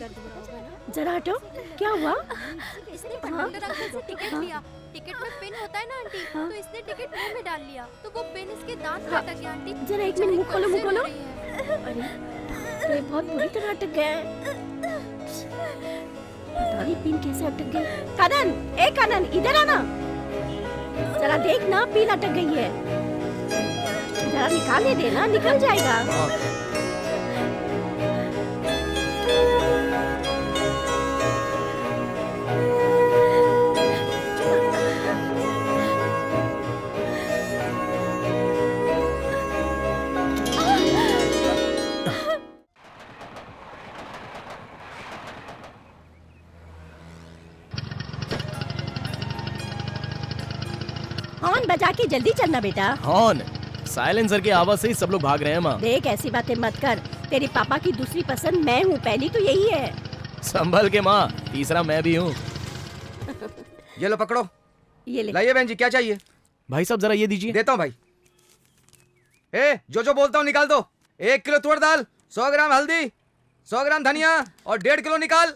जरा हटो, क्या हुआ? इसने कंडक्टर अंकल से टिकट लिया। टिकट में पिन होता है ना आंटी, तो इसने टिकट मुंह में डाल लिया, तो वो पिन इसके दांत में अटक गया आंटी। जरा एक मिनट, मुंह खोलो, मुंह खोलो। है। अरे ये बहुत बुरी तरह अटक गया है। पता नहीं पिन कैसे अटक गई। कानन, ए कानन, इधर आना। जरा देख ना, पिन अटक गई है। जरा निकालने देना, निकल जाएगा। हॉर्न बजा के जल्दी चलना बेटा। हॉर्न? साइलेंसर की आवाज से ही सब लोग भाग रहे हैं माँ। देख ऐसी बातें मत कर। तेरे पापा की दूसरी पसंद मैं हूँ, पहली तो यही है। संभल के माँ, तीसरा मैं भी हूँ। ये लो पकड़ो। ये ले। लाइए बहन जी, क्या चाहिए? भाई साहब जरा ये दीजिए। देता हूँ भाई। जो बोलता हूँ निकाल दो। 1 किलो तुअर दाल, 100 ग्राम हल्दी, 100 ग्राम धनिया और 1.5 किलो निकाल।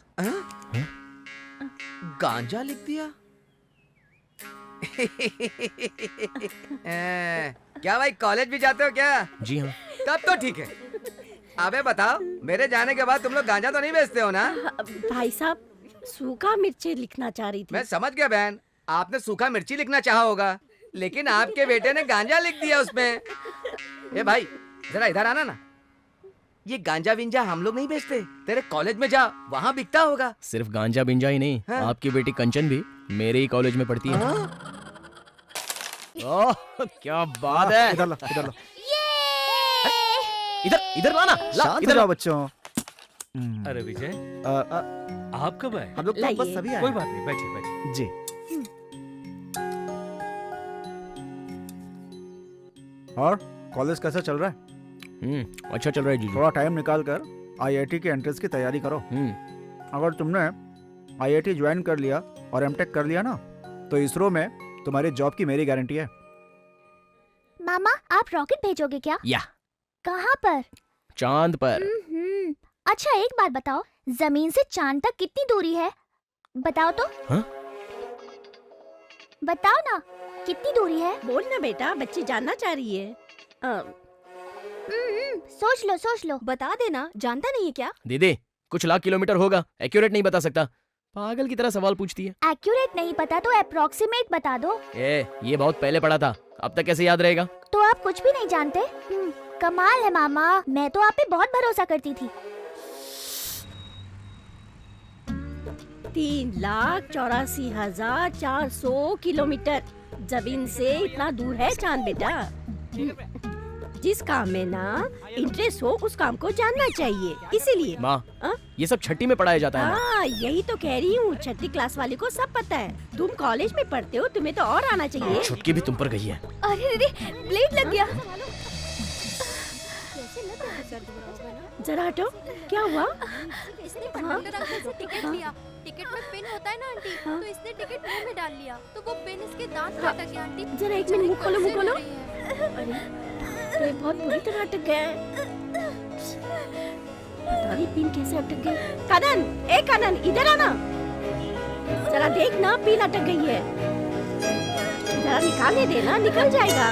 गांजा लिख दिया। क्या भाई कॉलेज भी जाते हो क्या? जी हाँ। तब तो ठीक है। अबे बताओ, मेरे जाने के बाद तुम लोग गांजा तो नहीं बेचते हो ना? भाई साहब सूखा मिर्ची लिखना चाह रही थी। मैं समझ गया बहन, आपने सूखा मिर्ची लिखना चाहा होगा, लेकिन आपके बेटे ने गांजा लिख दिया उसमें। ए भाई जरा इधर आना ना। ये गांजा विंजा हम लोग नहीं बेचते, तेरे कॉलेज में जा, वहाँ बिकता होगा। सिर्फ गांजा बिंजा ही नहीं, हाँ? आपकी बेटी कंचन भी मेरे ही कॉलेज में पढ़ती है। ओह क्या बात है। इधर ला, इधर ला। इधर इधर लाना, ला शांत हो इधर जाओ बच्चों। अरे विजय, आप कब आए? हम लोग तो लाइए। बस सभी आए कोई हैं। बात नहीं, बैठिए बैठिए। जी। और कॉलेज कैसा चल रहा है? अच्छा चल रहा है जीजू। थोड़ा टाइम निकाल कर आईआईटी के एंट्रेंस की तैयारी करो। अगर तुमने आईआईटी ज्वाइन कर लिया और एमटेक कर लिया ना, तो इसरो में तुम्हारी जॉब की मेरी गारंटी है। मामा आप रॉकेट भेजोगे क्या? या कहाँ पर? चांद पर। अच्छा एक बात बताओ, जमीन से चांद तक कितनी दूरी है? बताओ तो। हाँ? बताओ ना कितनी दूरी है? बोल ना बेटा, बच्ची जानना चाह रही है। सोच लो। बता देना, जानता नहीं है क्या? दीदी कुछ लाख किलोमीटर होगा, एक्यूरेट नहीं बता सकता। पागल की तरह सवाल पूछती है। एक्यूरेट नहीं पता तो अप्रोक्सीमेट बता दो। ये बहुत पहले पढ़ा था, अब तक कैसे याद रहेगा? तो आप कुछ भी नहीं जानते? कमाल है मामा, मैं तो आप पे बहुत भरोसा करती थी। 3,84,400 किलोमीटर जमीन से इतना दूर है चांद बेटा। जिस काम में ना इंटरेस्ट हो उस काम को जानना चाहिए, इसीलिए। माँ ये सब छठी में पढ़ाया जाता है ना। हाँ यही तो कह रही हूँ, छठी क्लास वाले को सब पता है। तुम कॉलेज में पढ़ते हो, तुम्हें तो और आना चाहिए। छुटकी भी तुम पर गई है। अरे ब्लेड लग गया। जरा हटो, क्या हुआ? इसने कंडक्टर अंकल से टिकट लिया। टिकट में पिन होता है ना आंटी, तो इसने टिकट मुंह में डाल लिया, तो वो पिन इसके दांत में अटक गया आंटी। जरा एक मिनट, मुंह खोलो, मुंह खोलो। है। अरे ये बहुत बुरी तरह अटक गया है। पता नहीं पिन कैसे अटक गई। कानन, ए कानन, इधर आना। जरा देख ना, पिन अटक गई है। जरा निकालने देना, निकल जाएगा।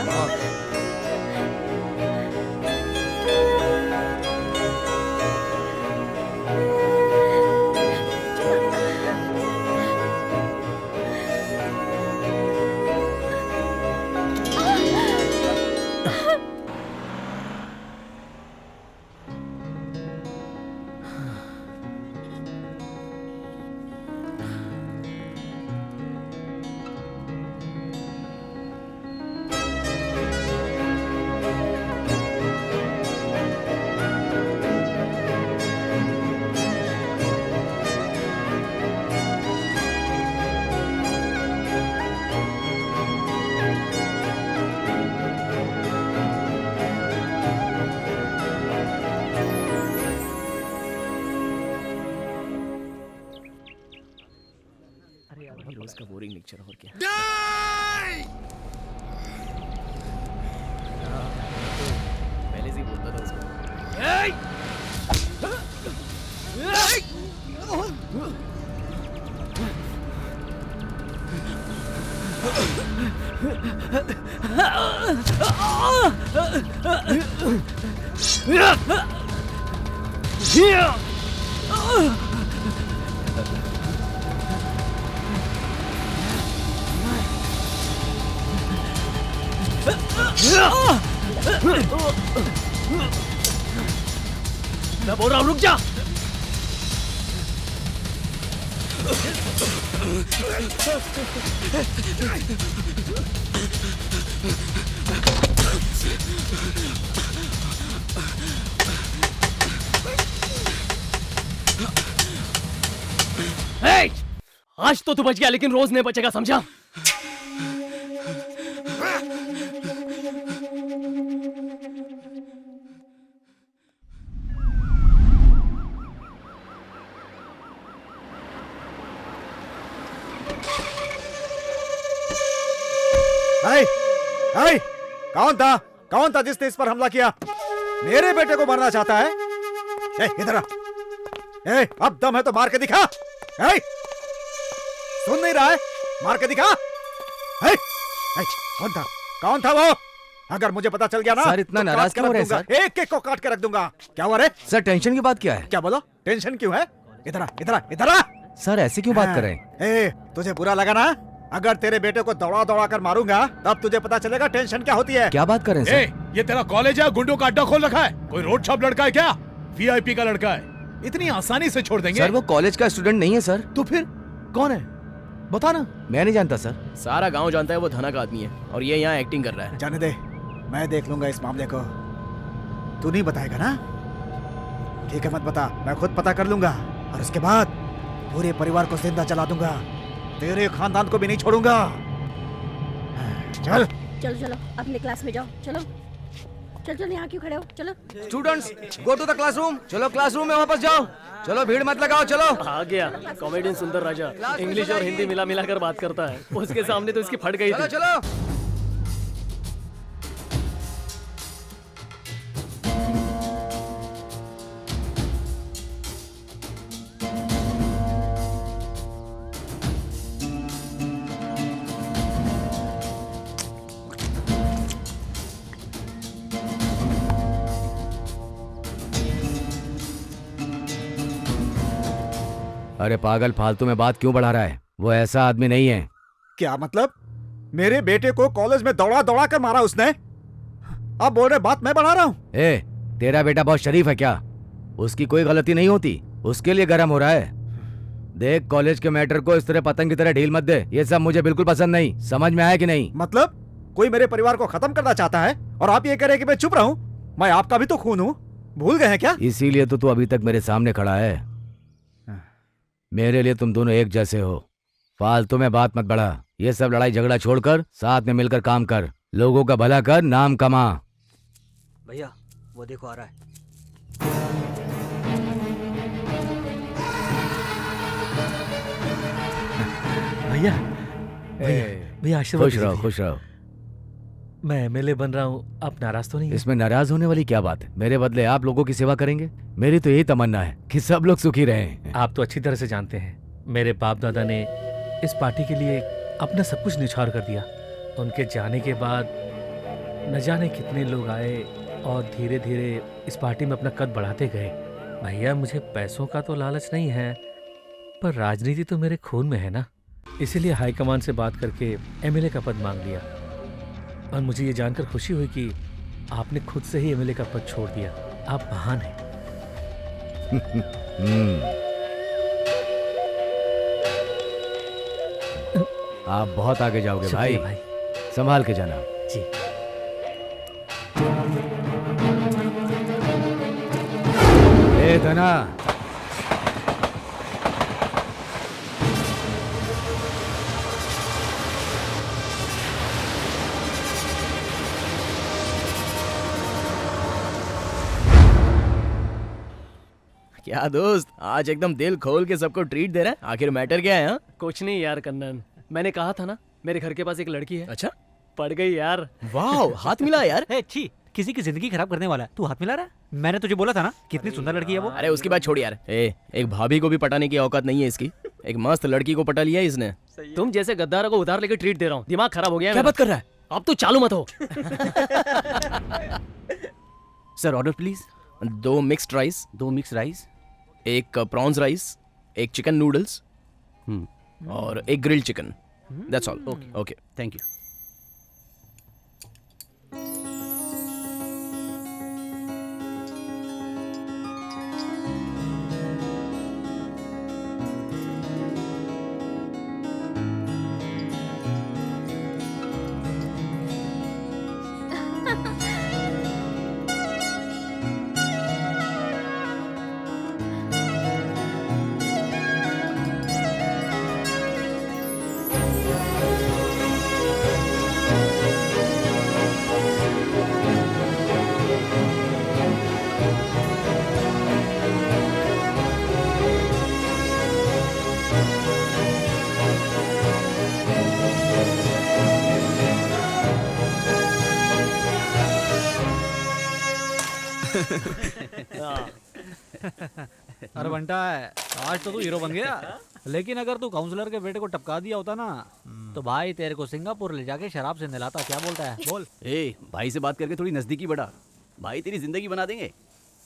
रोज का बोरिंग लेक्चर और क्या। पहले से ही बोलता था उसको। मैं बोल रहा हूँ रुक जा। Hey! आज तो तू बच गया लेकिन रोज नहीं बचेगा, समझा? हाय, कौन था जिसने इस पर हमला किया? मेरे बेटे को मारना चाहता है? इधर आ। अब दम है तो मार के दिखा। सुन नहीं रहा है? मार के दिखा। कौन था वो? अगर मुझे पता चल गया ना सर, इतना तो नाराज काट के क्यों हो रख रहे हैं, दूंगा। एक एक को काट के रख दूंगा। क्या हुआ रे? सर टेंशन की बात क्या है? क्या बोलो? टेंशन क्यों है? इधर आ। सर ऐसे क्यों बात कर रहे हैं? तुझे बुरा लगा ना? अगर तेरे बेटे को दौड़ा दौड़ा कर मारूंगा तब तुझे पता चलेगा टेंशन क्या होती है। क्या बात कर रहे हैं सर? ये तेरा कॉलेज है? गुंडों का अड्डा खोल रखा है? कोई रोड शॉप लड़का है क्या? वीआईपी का लड़का है? इतनी आसानी से छोड़ देंगे? सर वो कॉलेज का स्टूडेंट नहीं है सर। तो फिर कौन है? बता ना। मैं नहीं जानता सर। सारा गांव जानता है वो धना का आदमी है और ये यहाँ एक्टिंग कर रहा है। जाने दे, मैं देख लूंगा इस मामले को। तू नहीं बताएगा ना? ठीक है, मत बता, मैं खुद पता कर लूंगा और उसके बाद पूरे परिवार को जिंदा जला दूंगा। तेरे खानदान को भी नहीं छोड़ूंगा। चल चलो अपने क्लास में जाओ। चलो यहाँ क्यों खड़े हो? चलो। Students go to the classroom. चलो क्लासरूम में वापस जाओ। चलो भीड़ मत लगाओ, चलो। आ गया कॉमेडियन सुंदर राजा, इंग्लिश और हिंदी मिला कर बात करता है। उसके सामने तो इसकी फट गई चलो थी। चलो। अरे पागल, फालतू में बात क्यों बढ़ा रहा है? वो ऐसा आदमी नहीं है। क्या मतलब? मेरे बेटे को कॉलेज में दौड़ा दौड़ा कर मारा उसने, अब बोल रहे बात मैं बढ़ा रहा हूँ? तेरा बेटा बहुत शरीफ है क्या? उसकी कोई गलती नहीं होती, उसके लिए गर्म हो रहा है। देख, कॉलेज के मैटर को इस तरह पतंग की तरह ढील मत दे। ये सब मुझे बिल्कुल पसंद नहीं। समझ में आया कि नहीं? मतलब कोई मेरे परिवार को खत्म करना चाहता है और आप ये कह रहे हैं कि मैं चुप रहूं? मैं आपका भी तो खून हूँ, भूल गए हैं क्या? इसीलिए तो तू अभी तक मेरे सामने खड़ा है। मेरे लिए तुम दोनों एक जैसे हो। फालतू में बात मत बढ़ा। ये सब लड़ाई झगड़ा छोड़कर साथ में मिलकर काम कर। लोगों का भला कर, नाम कमा। भैया वो देखो आ रहा है। भैया भैया आशीर्वाद खुश रहो, दीजिए। खुश रहो। मैं एमएलए बन रहा हूँ, आप नाराज तो नहीं है? इसमें नाराज होने वाली क्या बात है? मेरे बदले आप लोगों की सेवा करेंगे। मेरी तो यही तमन्ना है कि सब लोग सुखी रहें। आप तो अच्छी तरह से जानते हैं, मेरे बाप दादा ने इस पार्टी के लिए अपना सब कुछ निछावर कर दिया। उनके जाने के बाद न जाने कितने लोग आए और धीरे धीरे इस पार्टी में अपना कद बढ़ाते गए। भैया मुझे पैसों का तो लालच नहीं है, पर राजनीति तो मेरे खून में है ना। इसीलिए हाईकमान से बात करके एमएलए का पद मांग लिया और मुझे ये जानकर खुशी हुई कि आपने खुद से ही एमएलए का पद छोड़ दिया। आप महान हैं। आप बहुत आगे जाओगे भाई। शुक्रिया भाई। संभाल के जाना। जी। ए धना, क्या दोस्त, आज एकदम दिल खोल के सबको ट्रीट दे रहा है। आखिर मैटर क्या है? कुछ नहीं यार कन्नन, मैंने कहा था ना मेरे घर के पास एक लड़की है। अच्छा, पड़ गई यार। वाह, हाथ मिला यार। छी, किसी की जिंदगी खराब करने वाला है तू हाथ मिला रहा है? मैंने तुझे बोला था ना कितनी सुंदर लड़की है वो। अरे उसकी बात छोड़ यार। एक भाभी को भी पटाने की औकात नहीं है इसकी। एक मस्त लड़की को पटा लिया इसने। तुम जैसे गद्दारों को उधार लेके ट्रीट दे रहा हूँ, दिमाग खराब हो गया है क्या मेरा। बात कर रहा है? अब तो चालू मत हो। Sir order please. 2 mixed rice, 2 mix rice, 1 prawns rice, 1 chicken noodles और 1 grilled chicken. That's all. Okay thank you. अरे बंटा है, आज तो तू हीरो बन गया। लेकिन अगर तू काउंसलर के बेटे को टपका दिया होता ना, तो भाई तेरे को सिंगापुर ले जाके शराब से नहलाता। क्या बोलता है बोल। ए भाई से बात करके थोड़ी नजदीकी बढ़ा, भाई तेरी जिंदगी बना देंगे।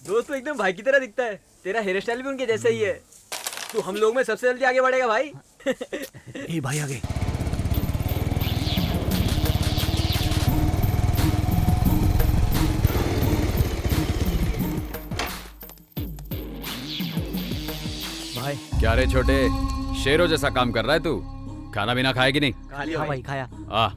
दोस्त तो एकदम भाई की तरह दिखता है, तेरा हेयर स्टाइल भी उनके जैसा ही है। तू हम लोग में सबसे जल्दी आगे बढ़ेगा भाई। ए भाई आगे। भाई क्या रे छोटे, शेरों जैसा काम कर रहा है तू। खाना पीना खाया कि नहीं? खा लिया भाई, खाया। आ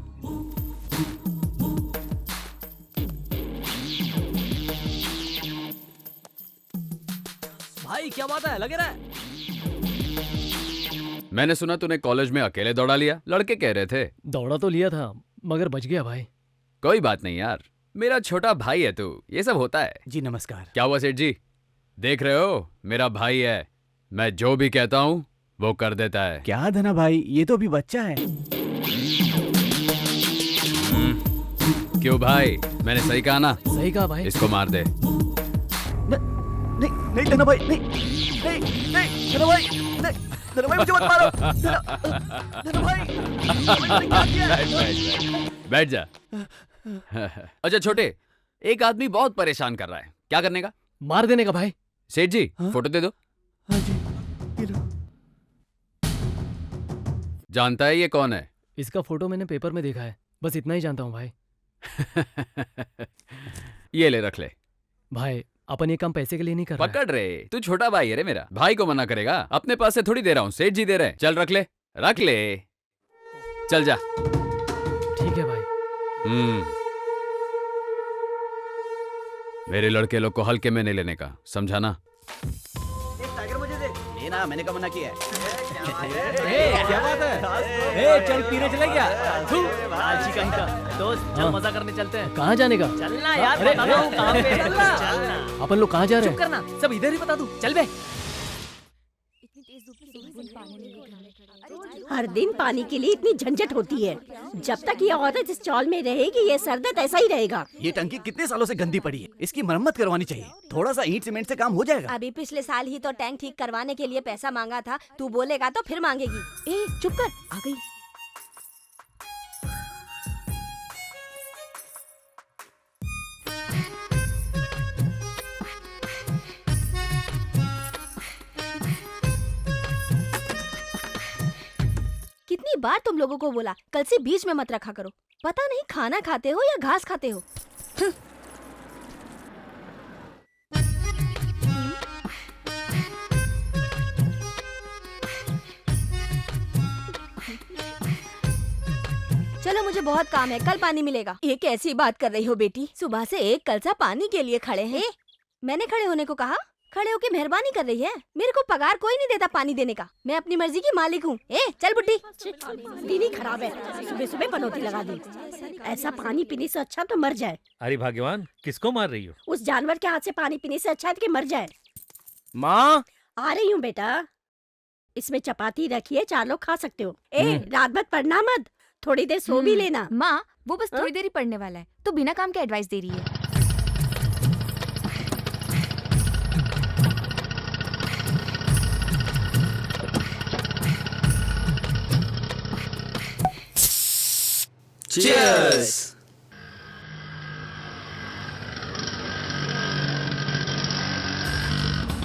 भाई क्या बात है, लगे रहा है। मैंने सुना तूने कॉलेज में अकेले दौड़ा लिया, लड़के कह रहे थे। दौड़ा तो लिया था मगर बच गया भाई। कोई बात नहीं यार, मेरा छोटा भाई है तू, ये सब होता है। जी नमस्कार। क्या हुआ सेठ जी, देख रहे हो मेरा भाई है, मैं जो भी कहता हूँ वो कर देता है। क्या धना भाई, ये तो अभी बच्चा है। क्यों भाई, मैंने सही कहा ना? सही कहा भाई। इसको मार दे। नहीं नहीं धना भाई, नहीं नहीं नहीं धना भाई, नहीं धना भाई मुझे मत मारो। धना भाई बैठ जा। अच्छा छोटे, एक आदमी बहुत परेशान कर रहा है, क्या करने का? मार देने का भाई। सेठ जी फोटो दे दो। हाँ जी, ये लो। जानता है ये कौन है? इसका फोटो मैंने पेपर में देखा है, बस इतना ही जानता हूँ भाई। ये ले, रख ले। भाई अपन ये काम पैसे के लिए नहीं कर रहा है। पकड़ रे, तू छोटा भाई है रे मेरा, भाई को मना करेगा? अपने पास से थोड़ी दे रहा हूँ, सेठ जी दे रहे हैं। चल रख ले, रख ले, चल जा। ठीक है भाई। मेरे लड़के लोग को हल्के में नहीं लेने का, समझा ना? टाइगर मुझे दे। लेना, मैंने कब मना किया है? क्या बात है, चल पीने चले क्या? आलसी कहीं का। दोस्त चल मजा करने चलते हैं। कहाँ जाने का? चलना यार, बता दो कहाँ पे। चलना। अपन लोग कहाँ जा रहे हैं? चुप करना, सब इधर ही बता दूं। चल बे। हर दिन पानी के लिए इतनी झंझट होती है। जब तक ये औरत इस चौल में रहेगी ये सरदर्द ऐसा ही रहेगा। ये टंकी कितने सालों से गंदी पड़ी है, इसकी मरम्मत करवानी चाहिए। थोड़ा सा ईंट सीमेंट से काम हो जाएगा। अभी पिछले साल ही तो टैंक ठीक करवाने के लिए पैसा मांगा था, तू बोलेगा तो फिर मांगेगी। ए चुप कर, आ गई। कितनी बार तुम लोगों को बोला कल से बीच में मत रखा करो। पता नहीं खाना खाते हो या घास खाते हो। चलो मुझे बहुत काम है, कल पानी मिलेगा। ये कैसी बात कर रही हो बेटी, सुबह से एक कलसा पानी के लिए खड़े हैं। मैंने खड़े होने को कहा? खड़े होके मेहरबानी कर रही है। मेरे को पगार कोई नहीं देता पानी देने का, मैं अपनी मर्जी की मालिक हूँ। चल बुड्ढी। दीदी खराब है, सुबह सुबह बनोती लगा दी। ऐसा पानी पीने से अच्छा तो मर जाए। अरे भाग्यवान, किसको मार रही हो? उस जानवर के हाथ से पानी पीने से अच्छा है कि मर जाए। माँ आ रही हूँ बेटा। इसमें चपाती रखिए, 4 लोग खा सकते हो। रात भर पढ़ना मत, थोड़ी देर सो भी लेना। माँ वो बस थोड़ी देर ही पढ़ने वाला है, तो बिना काम के एडवाइस दे रही है। Cheers!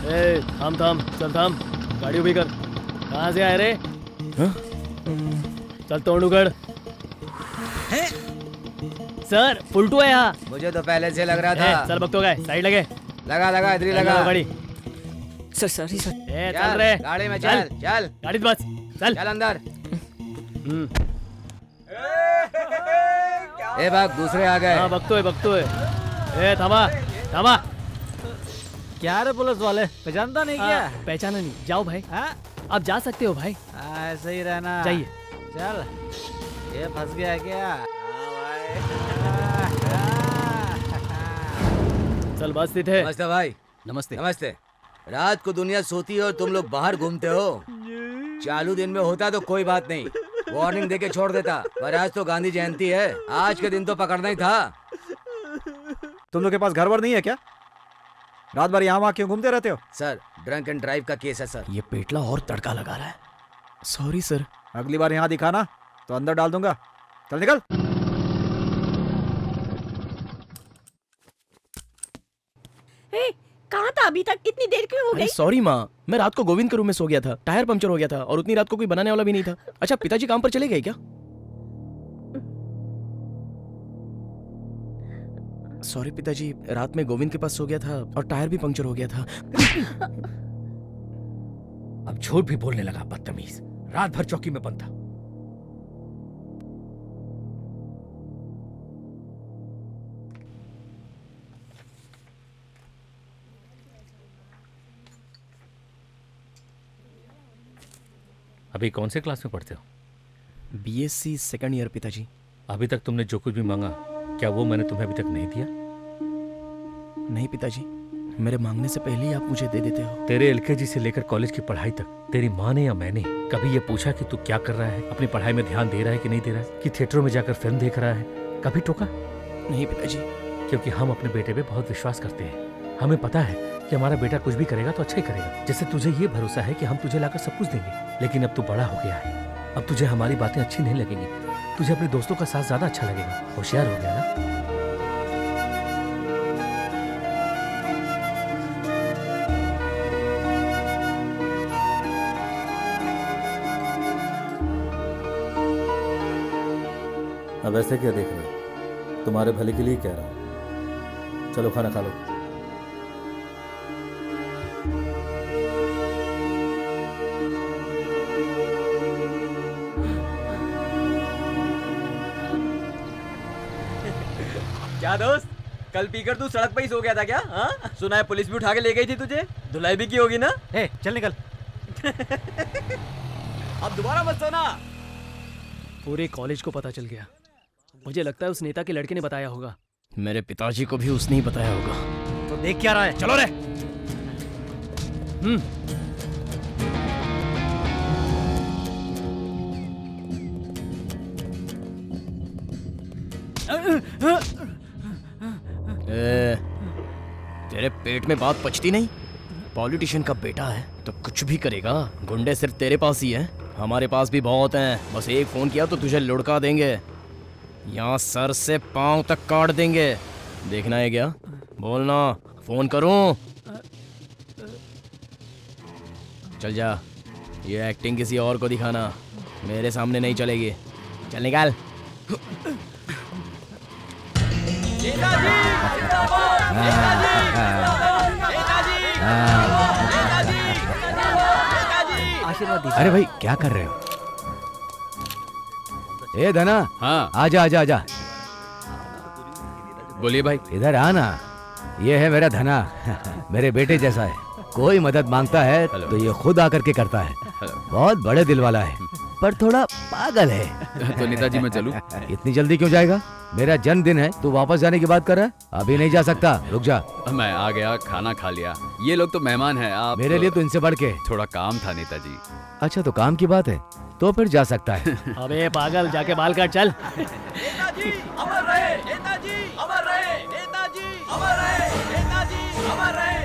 ए थाम थाम चल थाम गाड़ी उभी कर कहाँ से आए रे चल तोड़ उगड़ सर पुलटू है यहाँ मुझे तो पहले से लग रहा था। सर बकतो गए साइड लगे लगा इधर ही लगा गाड़ी सर सॉरी सर। चल रे गाड़ी में चल गाड़ी बस चल अंदर। ए भाग दूसरे आ गए। हाँ बकतो है ए थामा थामा क्या रे पुलिस वाले, पहचानता नहीं क्या? पहचाना नहीं, जाओ भाई। आप जा सकते हो भाई। ऐसे ही रहना। जाइए। चल ये फंस गया क्या? चल बस थे। नमस्ते भाई। नमस्ते। नमस्ते। रात को दुनिया सोती है और तुम लोग बाहर घूमते हो। चालू दिन में होता तो कोई बात नहीं, वार्निंग देके छोड़ देता, पर आज तो गांधी जयंती है, आज के दिन तो पकड़ना ही था। तुम लोग के पास घर वर नहीं है क्या? रात भर यहाँ वहाँ क्यों घूमते रहते हो? सर ड्रंक एंड ड्राइव का केस है सर। ये पेटला और तड़का लगा रहा है। Sorry sir. अगली बार यहाँ दिखाना तो अंदर डाल दूंगा। चल निकल। कहाँ था अभी तक? इतनी देर क्यों हो गई? सॉरी माँ, मैं रात को गोविंद के रूम में सो गया था, टायर पंचर हो गया था और उतनी रात को कोई बनाने वाला भी नहीं था। अच्छा पिताजी काम पर चले गए क्या? सॉरी पिताजी, रात में गोविंद के पास सो गया था और टायर भी पंक्चर हो गया था। अब झूठ भी बोलने लगा बदतमीज, रात भर चौकी में बंद था। अभी कौन से क्लास में पढ़ते हो? BSc सेकंड ईयर पिताजी। अभी तक तुमने जो कुछ भी मांगा, क्या वो मैंने तुम्हें अभी तक नहीं दिया? नहीं पिताजी, मेरे मांगने से पहले ही आप मुझे दे देते हो। तेरे LKG से लेकर कॉलेज की पढ़ाई तक तेरी माँ ने या मैंने कभी ये पूछा कि तू क्या कर रहा है, अपनी पढ़ाई में ध्यान दे रहा है कि नहीं दे रहा है, कि थिएटरों में जाकर फिल्म देख रहा है? कभी टोका? नहीं पिताजी। क्योंकि हम अपने बेटे पे बहुत विश्वास करते हैं। हमें पता है कि हमारा बेटा कुछ भी करेगा तो अच्छा ही करेगा। जैसे तुझे ये भरोसा है कि हम तुझे लाकर सब कुछ देंगे। लेकिन अब तू बड़ा हो गया है, अब तुझे हमारी बातें अच्छी नहीं लगेंगी, तुझे अपने दोस्तों का साथ ज्यादा अच्छा लगेगा। होशियार हो गया ना? अब ऐसे क्या देख रहे हो? तुम्हारे भले के लिए कह रहा हूं। चलो खाना खा लो। क्या दोस्त, कल पीकर तू सड़क पे ही सो गया था क्या? हाँ? सुना है पुलिस भी उठा के ले गई थी तुझे, धुलाई भी की होगी ना? चल निकल। अब दोबारा मत सोना। पूरे कॉलेज को पता चल गया। मुझे लगता है उस नेता के लड़के ने बताया होगा। मेरे पिताजी को भी उसने ही बताया होगा। तो देख क्या रहा है? चलो रे। तेरे पेट में बात पचती नहीं? पॉलिटिशियन का बेटा है तो कुछ भी करेगा। गुंडे सिर्फ तेरे पास ही हैं, हमारे पास भी बहुत हैं। बस एक फोन किया तो तुझे लुढ़का देंगे, यहाँ सर से पांव तक काट देंगे। देखना है क्या? बोलना, फोन करूं? चल जा, ये एक्टिंग किसी और को दिखाना, मेरे सामने नहीं चलेगी। चल निकाल। अरे भाई क्या कर रहे हो? ए धना। हाँ आजा आजा आजा। बोलिए भाई। इधर आना, ये है मेरा धना। मेरे बेटे जैसा है, कोई मदद मांगता है तो ये खुद आकर के करता है। बहुत बड़े दिल वाला है, पर थोड़ा पागल है। तो नेताजी मैं चलूं? इतनी जल्दी क्यों जाएगा? मेरा जन्मदिन है, तू वापस जाने की बात कर रहा है? अभी नहीं जा सकता, रुक जा। मैं आ गया, खाना खा लिया। ये लोग तो मेहमान हैं। आप मेरे लिए तो इनसे बढ़ के। थोड़ा काम था नेताजी। अच्छा तो काम की बात है तो फिर जा सकता है। अबे पागल, जाके बाल काट चल। नेताजी अमर रहे, नेताजी अमर रहे, नेताजी अमर रहे, नेताजी अमर रहे।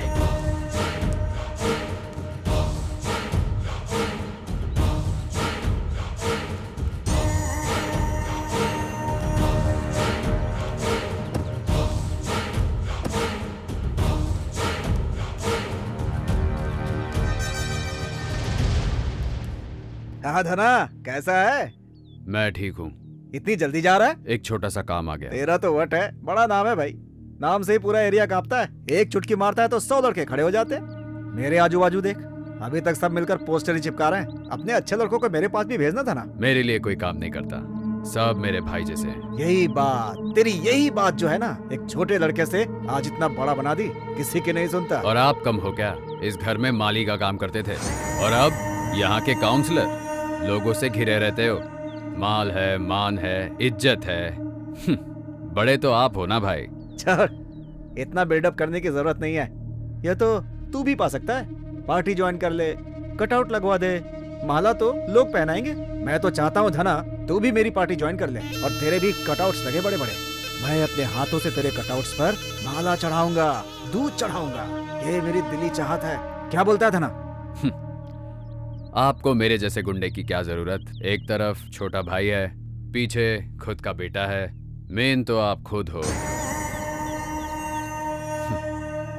हाँ धना, कैसा है? मैं ठीक हूँ। इतनी जल्दी जा रहा है? एक छोटा सा काम आ गया। तेरा तो वट है, बड़ा नाम है भाई। नाम से ही पूरा एरिया कांपता है। एक चुटकी मारता है तो 100 लड़के खड़े हो जाते हैं। मेरे आजू बाजू देख, अभी तक सब मिलकर पोस्टर ही चिपका रहे हैं। अपने अच्छे लड़कों को मेरे पास भी भेजना था ना। मेरे लिए कोई काम नहीं करता, सब मेरे भाई जैसे हैं। यही बात, तेरी यही बात जो है ना, एक छोटे लड़के से आज इतना बड़ा बना दी, किसी की नहीं सुनता। और आप कम हो क्या? इस घर में माली का काम करते थे और अब यहाँ के काउंसलर। लोगों से घिरे रहते हो। माल है, मान है, इज्जत है। बड़े तो आप हो ना भाई। छोड़, इतना बिल्डअप करने की जरूरत नहीं है। यह तो तू भी पा सकता है। पार्टी ज्वाइन कर ले, कटआउट लगवा दे, माला तो लोग पहनाएंगे। मैं तो चाहता हूँ धना, तू भी मेरी पार्टी ज्वाइन कर ले और तेरे भी कटआउट्स लगे बड़े बड़े। मैं अपने हाथों से तेरे कटआउट्स पर माला चढ़ाऊंगा, दूध चढ़ाऊंगा। ये मेरी दिली चाहत है। क्या बोलता है धना? आपको मेरे जैसे गुंडे की क्या जरूरत? एक तरफ छोटा भाई है, पीछे खुद का बेटा है। मेन तो आप खुद हो।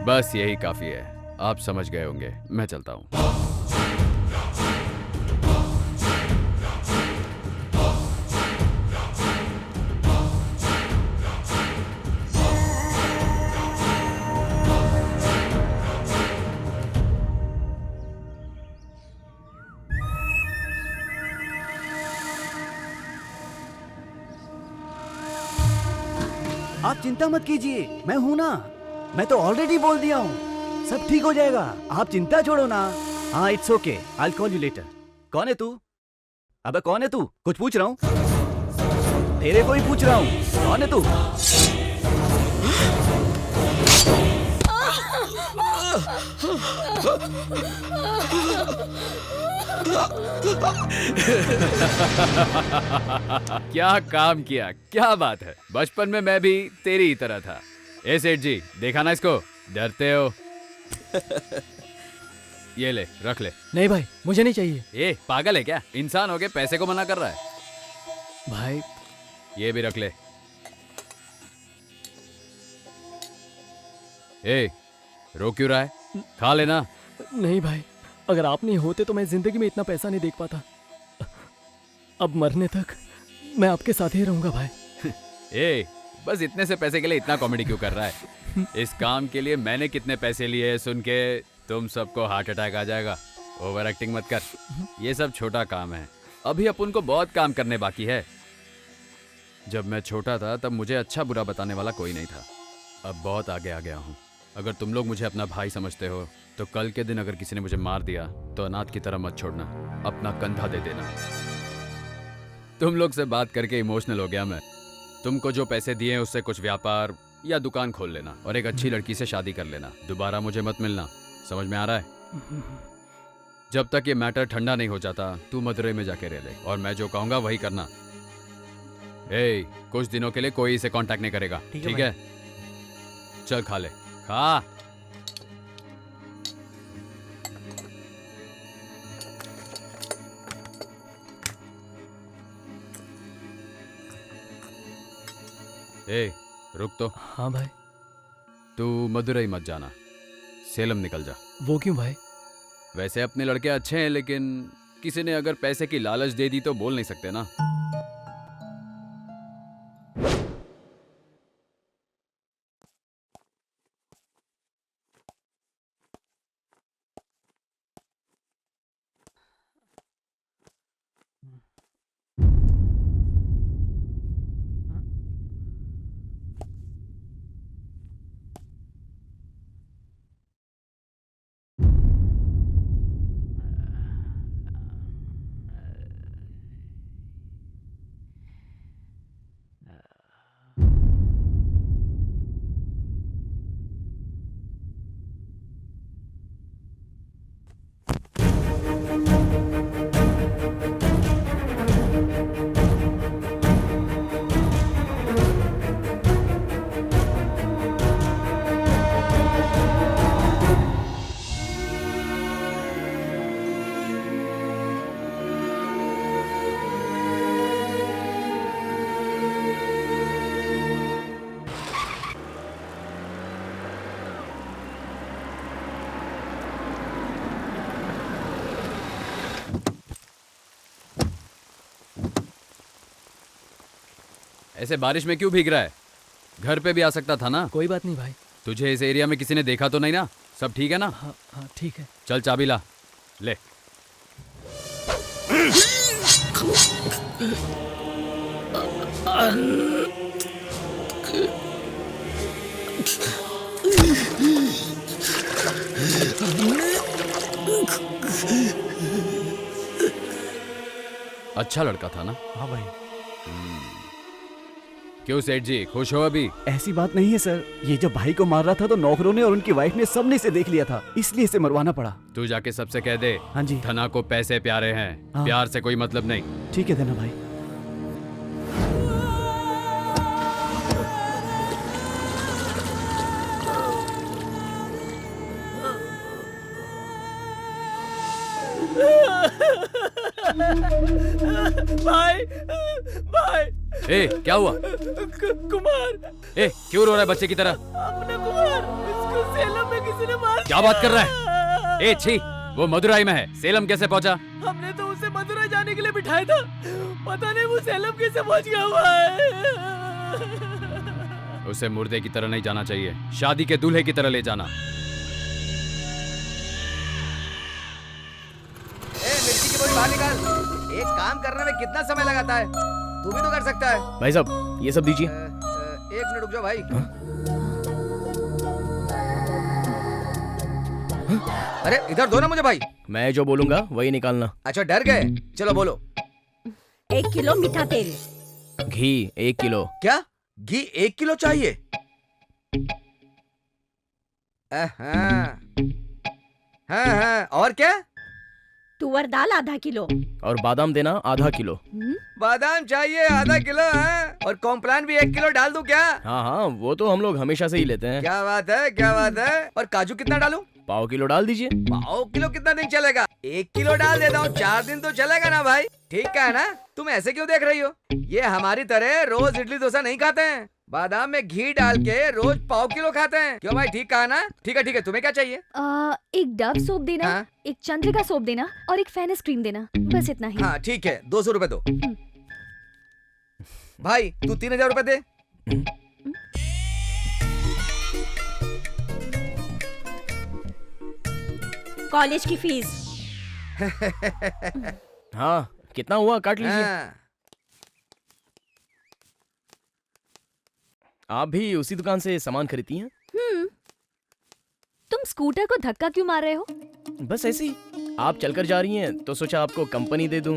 बस यही काफी है। आप समझ गए होंगे। मैं चलता हूँ। आप चिंता मत कीजिए, मैं हूं ना। मैं तो ऑलरेडी बोल दिया हूँ, सब ठीक हो जाएगा। आप चिंता छोड़ो ना। हाँ, it's okay, I will call you later. कौन है तू? अबे कौन है तू? कुछ पूछ रहा हूँ, तेरे को ही पूछ रहा हूँ। कौन है तू? क्या काम किया, क्या बात है। बचपन में मैं भी तेरी ही तरह था। ए सेठ जी, देखा ना इसको? डरते हो? ये ले, रख ले। नहीं भाई, मुझे नहीं चाहिए। ए, पागल है क्या? इंसान हो के पैसे को मना कर रहा है? भाई ये भी रख ले। ए, रो क्यों रहा है? खा लेना। नहीं भाई, अगर आप नहीं होते तो मैं जिंदगी में इतना पैसा नहीं देख पाता। अब मरने तक मैं आपके साथ ही रहूंगा भाई। ए, बस इतने से पैसे के लिए इतना कॉमेडी क्यों कर रहा है? इस काम के लिए मैंने कितने पैसे लिए सुन के तुम सबको हार्ट अटैक आ जाएगा। ओवर एक्टिंग मत कर। ये सब छोटा काम है। अभी अपन को बहुत काम करने बाकी है। जब मैं छोटा था तब मुझे अच्छा बुरा बताने वाला कोई नहीं था। अब बहुत आगे आ गया हूँ। अगर तुम लोग मुझे अपना भाई समझते हो तो कल के दिन अगर किसी ने मुझे मार दिया तो अनाथ की तरह मत छोड़ना, अपना कंधा दे देना। तुम लोग से बात करके इमोशनल हो गया मैं। तुमको जो पैसे दिए हैं उससे कुछ व्यापार या दुकान खोल लेना और एक अच्छी लड़की से शादी कर लेना। दोबारा मुझे मत मिलना, समझ में आ रहा है? जब तक ये मैटर ठंडा नहीं हो जाता तू मदुरई में जाके रह ले और मैं जो कहूंगा वही करना। ए, कुछ दिनों के लिए कोई इसे कांटेक्ट नहीं करेगा, ठीक है? चल खा ले, खा। ए, रुक तो। हाँ भाई। तू मदुरई मत जाना, सेलम निकल जा। वो क्यों भाई? वैसे अपने लड़के अच्छे हैं लेकिन किसी ने अगर पैसे की लालच दे दी तो बोल नहीं सकते ना। ऐसे बारिश में क्यों भीग रहा है? घर पे भी आ सकता था ना। कोई बात नहीं भाई। तुझे इस एरिया में किसी ने देखा तो नहीं ना? सब ठीक है ना? हाँ हाँ ठीक है। चल चाबी ला, ले। अच्छा लड़का था ना? हाँ भाई। क्यों सेठ जी, खुश हो अभी? ऐसी बात नहीं है सर, ये जब भाई को मार रहा था तो नौकरों ने और उनकी वाइफ ने सबने इसे देख लिया था, इसलिए इसे मरवाना पड़ा। तू जाके सबसे कह दे। हाँ जी। धना को पैसे प्यारे हैं, हाँ। प्यार से कोई मतलब नहीं। ठीक है धना भाई। भाई भाई। ए, क्या हुआ? कुमार। ए, क्यों रो रहा है बच्चे की तरह? अपना कुमार, इसको सेलम में किसी ने मार क्या बात कर रहा है? ए छी, वो मदुराई में है, सेलम कैसे पहुंचा? हमने तो उसे मदुराई जाने के लिए बिठाया था, पता नहीं वो सेलम कैसे पहुंच गया हुआ है। उसे मुर्दे की तरह नहीं जाना चाहिए, शादी के दूल्हे की तरह ले जाना। मिर्ची की बोरी बाहर निकाल। एक काम करने में कितना समय लगाता है, तू भी तो कर सकता है। भाई साहब ये सब दीजिए। एक मिनट रुक जाओ भाई। अरे इधर दो ना मुझे भाई। मैं जो बोलूंगा वही निकालना। अच्छा डर गए, चलो बोलो। 1 किलो मीठा तेल। घी 1 किलो। क्या? घी 1 किलो चाहिए? हाँ हाँ, और क्या? तुअर दाल आधा किलो। और बादाम देना आधा किलो। बादाम चाहिए आधा किलो है, और कॉम्प्लान भी 1 किलो डाल दूं क्या? हाँ हाँ, वो तो हम लोग हमेशा से ही लेते हैं। क्या बात है, क्या बात है। और काजू कितना डालूं? पाव किलो डाल दीजिए। पाव किलो कितना दिन चलेगा? 1 किलो डाल देता हूँ, 4 दिन तो चलेगा ना भाई। ठीक है ना? तुम ऐसे क्यों देख रही हो? ये हमारी तरह रोज इडली डोसा नहीं खाते हैं, बादाम में घी डाल के रोज पाव किलो खाते हैं। क्यों भाई, ठीक कहा ना? ठीक है ठीक है, तुम्हें क्या चाहिए? एक डव सोप देना। हाँ? एक चंद्रिका सोप देना और एक फेनिस क्रीम देना, बस इतना ही। हाँ ठीक है, 200 रुपए दो। भाई तू 3000 रुपए दे। कॉलेज की फीस। हाँ कितना हुआ, काट लीजिए। हाँ। आप भी उसी दुकान से सामान खरीदती हैं? तुम स्कूटर को धक्का क्यों मार रहे हो? बस ऐसे ही, आप चलकर जा रही हैं तो सोचा आपको कंपनी दे दूं।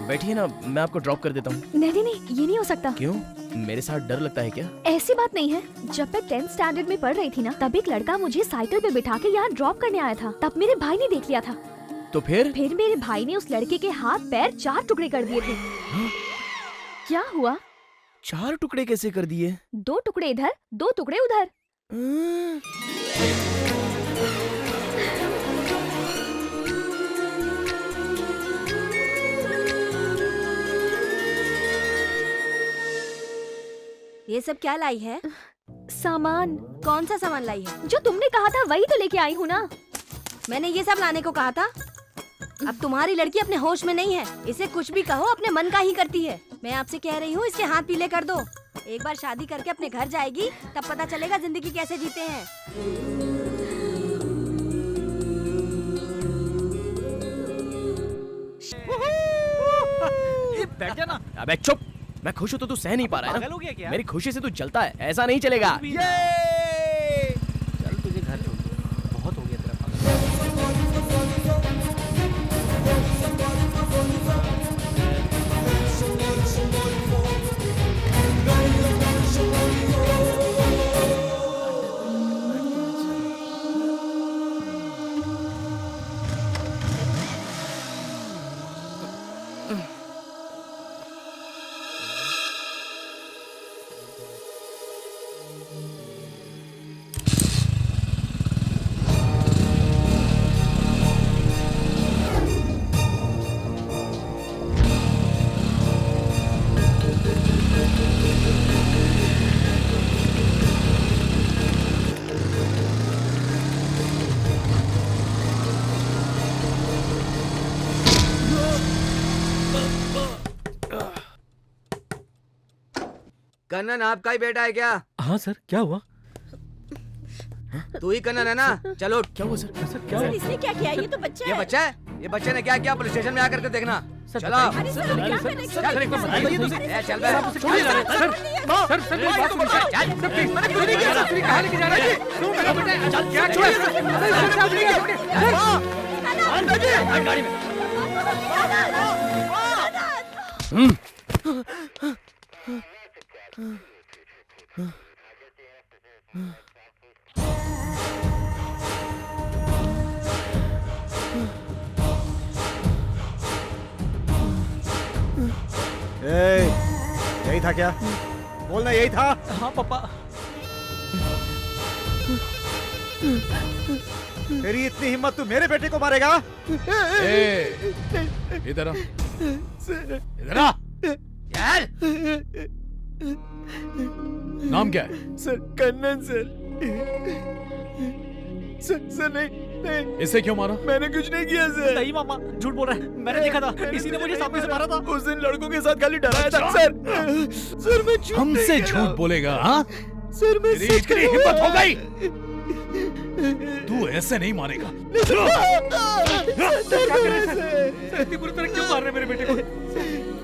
बैठिए ना, मैं आपको ड्रॉप कर देता हूँ। नहीं नहीं, ये नहीं हो सकता। क्यों, मेरे साथ डर लगता है क्या? ऐसी बात नहीं है। जब मैं 10th स्टैंडर्ड में पढ़ रही थी ना, तब एक लड़का मुझे साइकिल पे बिठा के यहाँ ड्रॉप करने आया था। तब मेरे भाई ने देख लिया था। तो फिर मेरे भाई ने उस लड़के के हाथ पैर 4 टुकड़े कर दिए थे। क्या हुआ? 4 टुकड़े कैसे कर दिए? 2 टुकड़े इधर, 2 टुकड़े उधर। ये सब क्या लाई है? सामान। कौन सा सामान लाई है? जो तुमने कहा था वही तो लेके आई हूँ ना। मैंने ये सब लाने को कहा था? अब तुम्हारी लड़की अपने होश में नहीं है, इसे कुछ भी कहो अपने मन का ही करती है। मैं आपसे कह रही हूँ, इसके हाथ पीले कर दो। एक बार शादी करके अपने घर जाएगी, तब पता चलेगा जिंदगी कैसे जीते हैं। बैठ जाना। अबे चुप, मैं खुश हूँ तो तू सह नहीं पा रहा है पागल हो गया ना? क्या? मेरी खुशी से तू जलता है, ऐसा नहीं चलेगा। चल तुझे घर छोड़ दूँ। बहुत हो गया तेरा पागल। कन्नन आपका ही बेटा है क्या? हाँ सर, क्या हुआ? तू ही कन्नन है ना? चलो। क्या हुआ सर? सर क्या सर हुआ? इसने क्या किया? ये तो बच्चा ये है। बच्चा है? ये बच्चे ने क्या किया? पुलिस स्टेशन में आकर के देखना। चलो। अरे सर, क्या मैंने किया? चल, ए, चल बे। यही था क्या? बोलना यही था? हाँ पापा। तेरी इतनी हिम्मत, तू मेरे बेटे को मारेगा? इधर आ, इधर आ। नाम क्या है? Sir Kannan sir. सर नहीं, इसे क्यों मारा? मैंने कुछ नहीं किया सर। नहीं मामा, झूठ बोल रहा है। मैंने देखा था, इसी ने मुझे सामने से मारा था। उस दिन लड़कों के साथ खाली डराया था सर। सर मैं झूठ हमसे नहीं झूठ बोलेगा? हाँ, सर मैं तेरी इतनी हिम्मत हो गई? तू ऐसे नहीं मारेगा। इतनी बुरी तरह क्यों मार रहे मेरे बेटे को?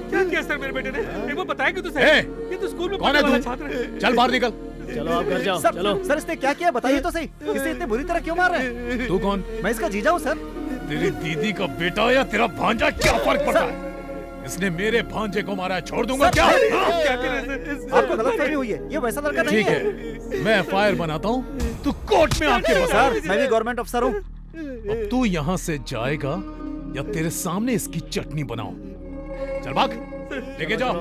क्या किया सर मेरे बेटे ने? एक बार बताया कि तू सही? ये तो स्कूल में कौन है पढ़ने वाला तू? छात्र है। चल बाहर निकल। चलो आप घर जाओ। सर, सर इसने क्या किया बताइए तो सही। इसे इतने बुरी तरह क्यों मार रहे हैं? तू कौन? मैं इसका जीजा हूँ सर। तेरी दीदी का बेटा या तेरा भांजा, क्या फर्क पड़ता है? इसने मेरे भांजे को मारा है, छोड़ दूंगा क्या? आपको गलतफहमी हुई है, ये वैसा लड़का नहीं ठीक है, मैं एफआईआर बनाता हूँ, तू कोर्ट में आके बता। सर मैं भी गवर्नमेंट अफसर हूँ। अब तू यहाँ से जाएगा या तेरे सामने इसकी चटनी बनाओ। चल भाग, लेके जाओ।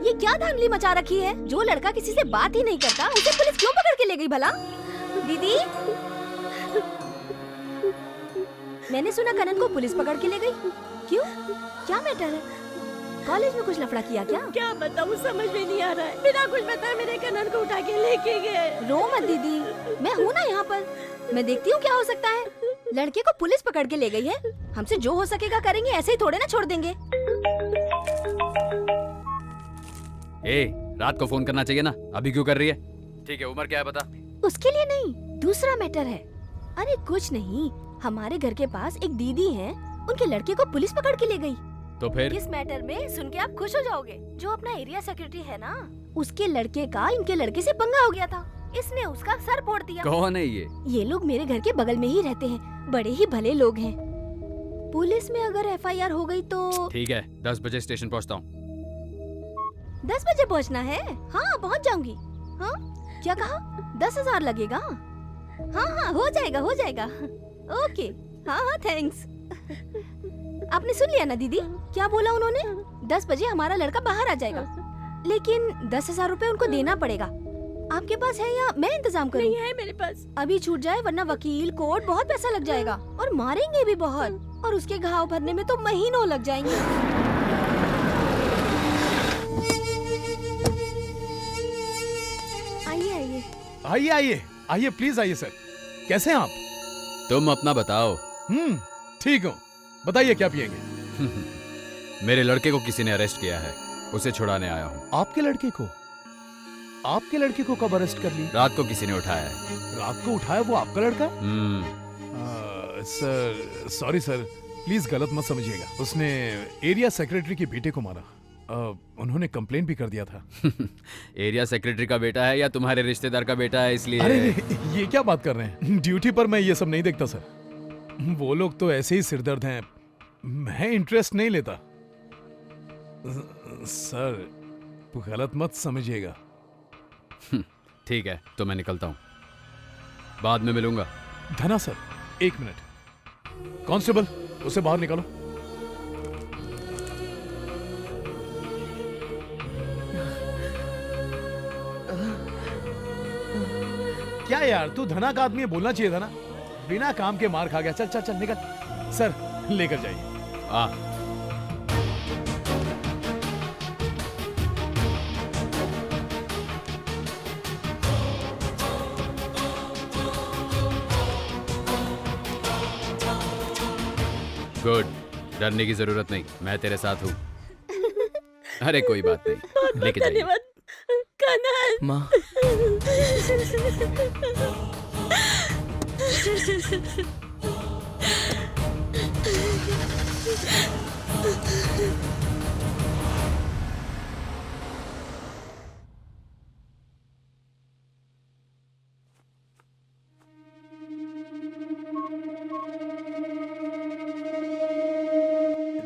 ये क्या धांधली मचा रखी है? जो लड़का किसी से बात ही नहीं करता, उसे पुलिस क्यों पकड़ के ले गई भला? दीदी, मैंने सुना कनन को पुलिस पकड़ के ले गई। क्यों? क्या मैटर है? कॉलेज में कुछ लफड़ा किया क्या? क्या बताऊँ, समझ में नहीं आ रहा है। बिना कुछ बताए मेरे कन्नन को उठा के लेके गए। रो मत दीदी, मैं हूँ ना यहाँ पर। मैं देखती हूँ क्या हो सकता है। लड़के को पुलिस पकड़ के ले गई है, हमसे जो हो सकेगा करेंगे, ऐसे ही थोड़े ना छोड़ देंगे। रात को फोन करना चाहिए ना, अभी क्यों कर रही है? ठीक है, उम्र क्या है बता? उसके लिए नहीं, दूसरा मैटर है। अरे कुछ नहीं, हमारे घर के पास एक दीदी है, उनके लड़के को पुलिस पकड़ के ले गई। तो फिर इस मैटर में सुन के आप खुश हो जाओगे। जो अपना एरिया सेक्रेटरी है ना, उसके लड़के का इनके लड़के से पंगा हो गया था, इसने उसका सर फोड़ दिया। कौन है ये? ये लोग मेरे घर के बगल में ही रहते हैं, बड़े ही भले लोग हैं। पुलिस में अगर एफआईआर हो गई तो ठीक है, 10 बजे स्टेशन पहुंचता हूँ। 10 बजे पहुंचना है? हाँ पहुंच जाऊंगी। हाँ क्या कहा? 10,000 लगेगा? हाँ हाँ हो जाएगा, हो जाएगा। ओके, हाँ हाँ थैंक्स। आपने सुन लिया ना दीदी, क्या बोला उन्होंने? 10 बजे हमारा लड़का बाहर आ जाएगा, लेकिन 10,000 रुपए उनको देना पड़ेगा। आपके पास है या मैं इंतजाम करूं? नहीं है मेरे पास। अभी छूट जाए वरना वकील कोर्ट बहुत पैसा लग जाएगा और मारेंगे भी बहुत, और उसके घाव भरने में तो महीनों लग जाएंगे। आइए आइए आइए आइए आइए, प्लीज आइए सर। कैसे हैं आप? तुम अपना बताओ। ठीक हूँ, बताइए क्या पिएंगे? मेरे लड़के को किसी ने अरेस्ट किया है, उसे छुड़ाने आया हूँ। आपके लड़के को? आपके लड़के को कब अरेस्ट कर लिया? रात को किसी ने उठाया है। रात को उठाया? वो आपका लड़का है? सर सॉरी सर, प्लीज गलत मत समझिएगा। उसने एरिया सेक्रेटरी के बेटे को मारा। उन्होंने कंप्लेन भी कर दिया था। एरिया सेक्रेटरी का बेटा है या तुम्हारे रिश्तेदार का बेटा है, इसलिए? अरे ये क्या बात कर रहे हैं? ड्यूटी पर मैं ये सब नहीं देखता सर। वो लोग तो ऐसे ही सिरदर्द हैं, मैं इंटरेस्ट नहीं लेता। सर गलत मत समझिएगा। ठीक है, तो मैं निकलता हूँ, बाद में मिलूंगा। धना सर, 1 मिनट। कांस्टेबल, उसे बाहर निकालो। क्या यार, तू धना का आदमी है, बोलना चाहिए था ना। बिना काम के मार खा गया। चल चल चल निकल। सर लेकर जाइए। आ गुड, डरने की जरूरत नहीं, मैं तेरे साथ हूँ। अरे कोई बात नहीं, लेके जाइए। कनन। माँ।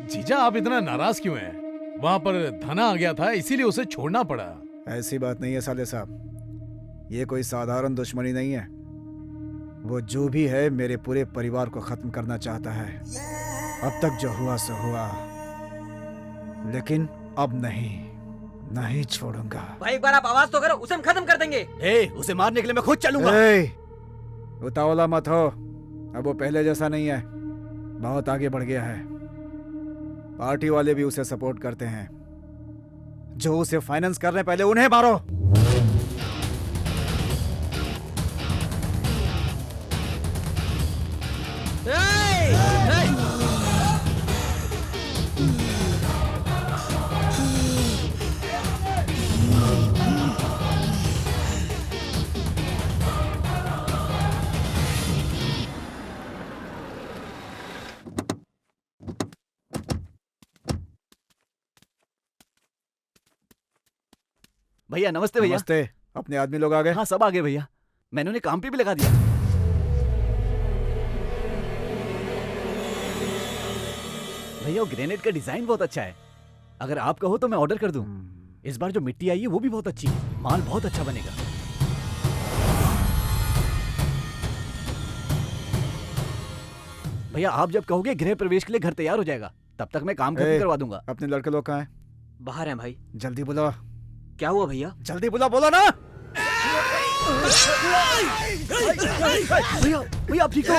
जीजा आप इतना नाराज क्यों हैं? वहां पर धना आ गया था इसीलिए उसे छोड़ना पड़ा। ऐसी बात नहीं है साले साहब, ये कोई साधारण दुश्मनी नहीं है। वो जो भी है मेरे पूरे परिवार को खत्म करना चाहता है। अब तक जो हुआ सो हुआ, लेकिन अब नहीं छोड़ूंगा। भाई एक बार आप आवाज तो करो, उसे हम खत्म कर देंगे। उसे मारने के लिए मैं खुद चलूंगा। उतावला मत हो, अब वो पहले जैसा नहीं है, बहुत आगे बढ़ गया है। पार्टी वाले भी उसे सपोर्ट करते हैं। जो उसे फाइनेंस कर रहे हैं पहले उन्हें मारो। भैया नमस्ते। भैया नमस्ते। अपने आदमी लोग आ गए? हाँ सब आ गए भैया, मैंने उन्हें काम पे भी लगा दिया। भैया वो ग्रेनेड का डिजाइन बहुत अच्छा है, अगर आप कहो तो मैं ऑर्डर कर दूं। इस बार जो मिट्टी आई है वो भी बहुत अच्छी है, माल बहुत अच्छा बनेगा। भैया आप जब कहोगे गृह प्रवेश के लिए घर तैयार हो जाएगा, तब तक मैं काम खत्म करवा दूंगा। अपने लड़के लोग कहाँ हैं? बाहर हैं भाई। जल्दी बुलाओ। क्या हुआ भैया? जल्दी बुला, बोलो ना। भैया भैया आप ठीक हो?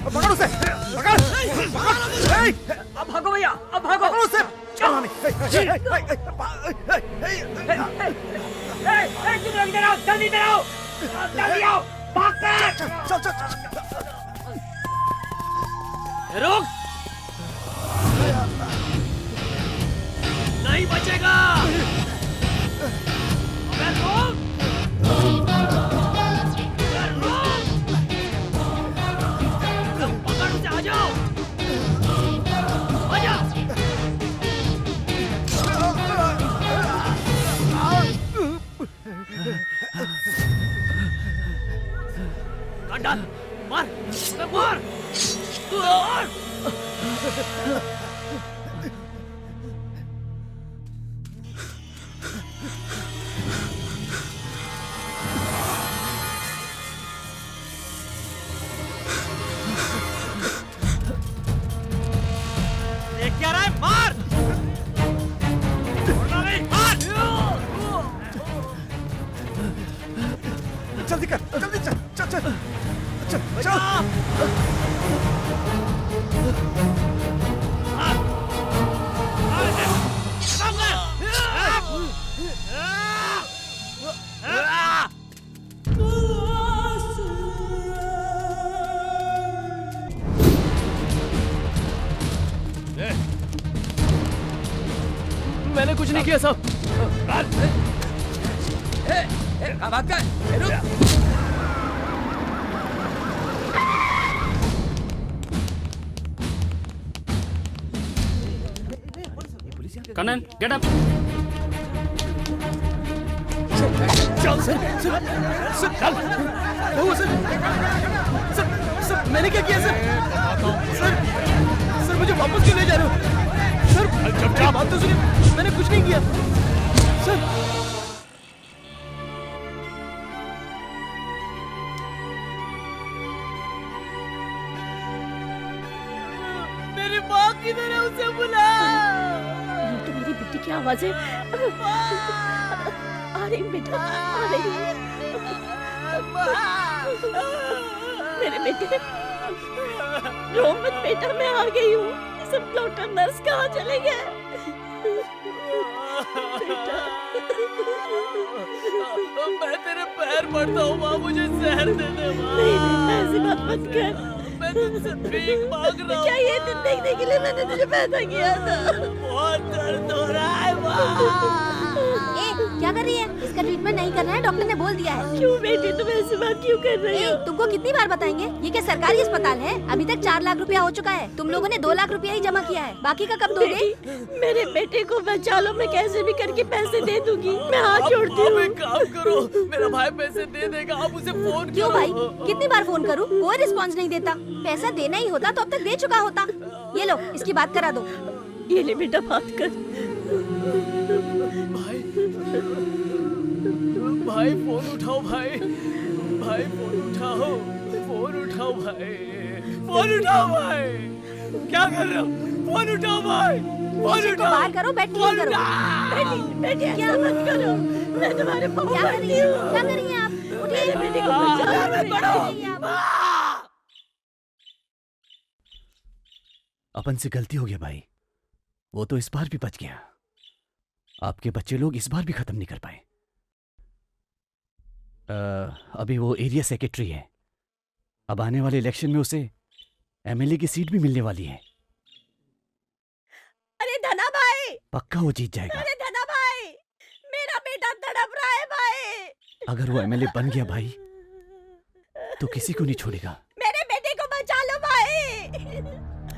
पकड़ उसे, पकड़। अब भागो भैया, अब भागो। पकड़ उसे। इधर आओ, जल्दी इधर आओ, जल्दी आओ, भाग। चल। रुक, नहीं बचेगा। अबे रुक, पकड़ उसे, आ जाओ, आ जाओ। कंडन, मार, मार। क्या रहा है? मार! मार! जल्दी कर, जल्दी चल। मैंने कुछ नहीं किया साहब। Kanan get up. चल सर, चल। सर मैंने क्या किया सर मुझे वापस क्यों ले जा रहे हो सर? क्या बात तो सुनिए, मैंने कुछ नहीं किया सर। मेरी माँ किधर है, उसे बुला। ये तो मेरी बेटी की आवाज है। आ रही बेटा, आ रही। मेरे बेटे, रो मत बेटा, मैं आ गई हूँ। सब डॉक्टर नर्स कहाँ चले गए? बेटा मैं तेरे पैर पड़ता हूँ माँ, मुझे जहर दे दे माँ। नहीं बेटा, ऐसी बात मत कर। मैं तुझसे भीख मांग रहा हूँ। क्या ये दिन देखने के लिए मैंने तुझे पैदा किया था? बहुत दर्द हो रहा है माँ। क्या कर रही है? इसका ट्रीटमेंट नहीं करना है, डॉक्टर ने बोल दिया है। क्यों बेटी, तुम ऐसी बात क्यों कर रही हो? तुमको कितनी बार बताएंगे? ये क्या सरकारी अस्पताल है? अभी तक 4 लाख रुपया हो चुका है। तुम लोगों ने 2 लाख रुपया ही जमा किया है, बाकी का कब दोगे? मेरे बेटे को बचा लो, मैं कैसे भी करके पैसे दे दूंगी। मैं हाथ जोड़ती हूँ। एक काम करो, मेरा भाई पैसे दे देगा, आप उसे फोन करो। क्यों भाई, कितनी बार फोन करूँ? कोई रिस्पॉन्स नहीं देता। पैसा देना ही होता तो अब तक दे चुका होता। ये लो, इसकी बात करा दो। ये ले बेटा, बात कर। भाई फोन उठाओ भाई, भाई फोन उठाओ, फोन उठाओ भाई, फोन उठाओ भाई। क्या कर रहे हो? फोन उठाओ भाई, फोन उठाओ। बाहर करो, बैठ करो। बेटी क्या मत करो, मैं तुम्हारे पाँव क्या कर रही है? क्या कर रही हैं आप? उठिए, बेटी को बचाओ। अपन से गलती हो गया भाई, वो तो इस बार भी बच गया। आपके बच्चे लोग इस बार भी खत्म नहीं कर पाए। अभी वो एरिया सेक्रेटरी है। अब आने वाले इलेक्शन में उसे एमएलए की सीट भी मिलने वाली है। अरे धना भाई, पक्का वो जीत जाएगा। अरे धना भाई, मेरा बेटा तड़प रहा है भाई। अगर वो एमएलए बन गया भाई तो किसी को नहीं छोड़ेगा। मेरे बेटे को बचा लो भाई।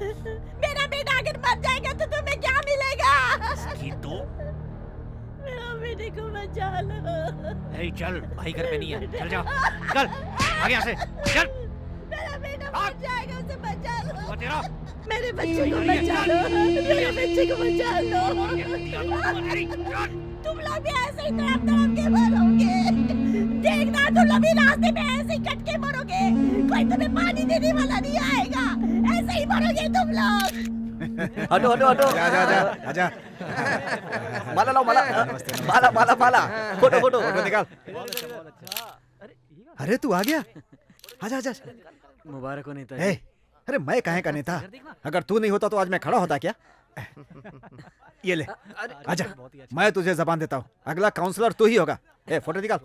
मेरा बेटा अगर मर जाएगा तो तुम्हें क्या मिलेगा? मेरा बेटे को बचा लो। चल, भाई घर पे नहीं है, चल जाओ, चल आगे यहाँ से, चल। मेरा बेटा मर जाएगा, उसे बचा लो। मेरे बच्चे को बचा लो, मेरे बच्चे को बचा लो। तुम लोग भी ऐसे ही तड़प तड़प के मरोगे। देखना, तुम लोग भी रास्ते में ऐसे ही कट के मरोगे। कोई तुम्हें पानी देने वाला नहीं आएगा, ऐसे ही मरोगे तुम लोग। हटो हटो हटो, आजा आजा। माला लाओ, माला माला माला माला। फोटो फोटो फोटो निकाल। अरे तू आ गया, आजा आजा। मुबारक हो नेता। अरे मैं काहे का नेता? अगर तू नहीं होता तो आज मैं खड़ा होता क्या? ये ले, आजा। मैं तुझे जबान देता हूँ, अगला काउंसलर तू ही होगा। फोटो निकाल।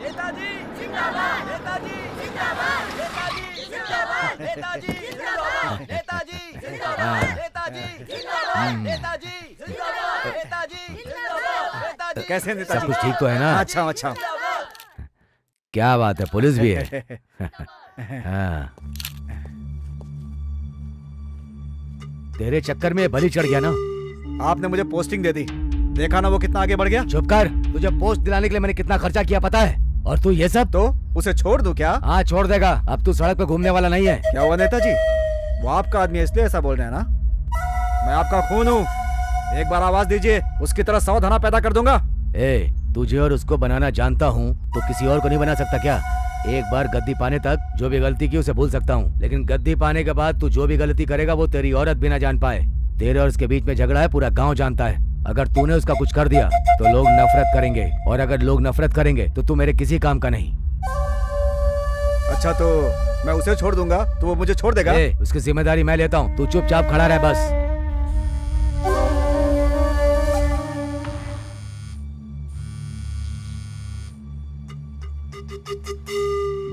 नेताजी जिंदाबाद, नेताजी जिंदाबाद, नेताजी जिंदाबाद, नेताजी जिंदाबाद, नेताजी जिंदाबाद, नेताजी जिंदाबाद, नेताजी जिंदाबाद, नेताजी जिंदाबाद, नेताजी। कैसे नेताजी? सब कुछ ठीक तो है ना? अच्छा अच्छा। क्या बात है, पुलिस भी है। हाँ। तेरे चक्कर में बलि चढ़ गया ना? आपने मुझे पोस्टिंग दे दी, देखा ना वो कितना आगे बढ़ गया। चुप कर, तुझे पोस्ट दिलाने के लिए मैंने कितना खर्चा किया पता है? और तू ये सब? तो उसे छोड़ दूं क्या? हाँ छोड़ देगा, अब तू सड़क पे घूमने वाला नहीं है। क्या हुआ नेताजी? वो आपका आदमी है इसलिए ऐसा बोल रहे हैं ना? मैं आपका खून हूँ, एक बार आवाज दीजिए, उसकी तरह 100 धना पैदा कर दूंगा। तुझे और उसको बनाना जानता हूँ तो किसी और को नहीं बना सकता क्या? एक बार गद्दी पाने तक जो भी गलती की उसे भूल सकता हूँ, लेकिन गद्दी पाने के बाद तू जो भी गलती करेगा वो तेरी औरत भी ना जान पाए। तेरे और उसके बीच में झगड़ा है, पूरा गांव जानता है। अगर तूने उसका कुछ कर दिया तो लोग नफरत करेंगे, और अगर लोग नफरत करेंगे तो तू मेरे किसी काम का नहीं। अच्छा तो मैं उसे छोड़ दूंगा तो वो मुझे छोड़ देगा? उसकी जिम्मेदारी मैं लेता हूँ, तू चुपचाप खड़ा रह बस।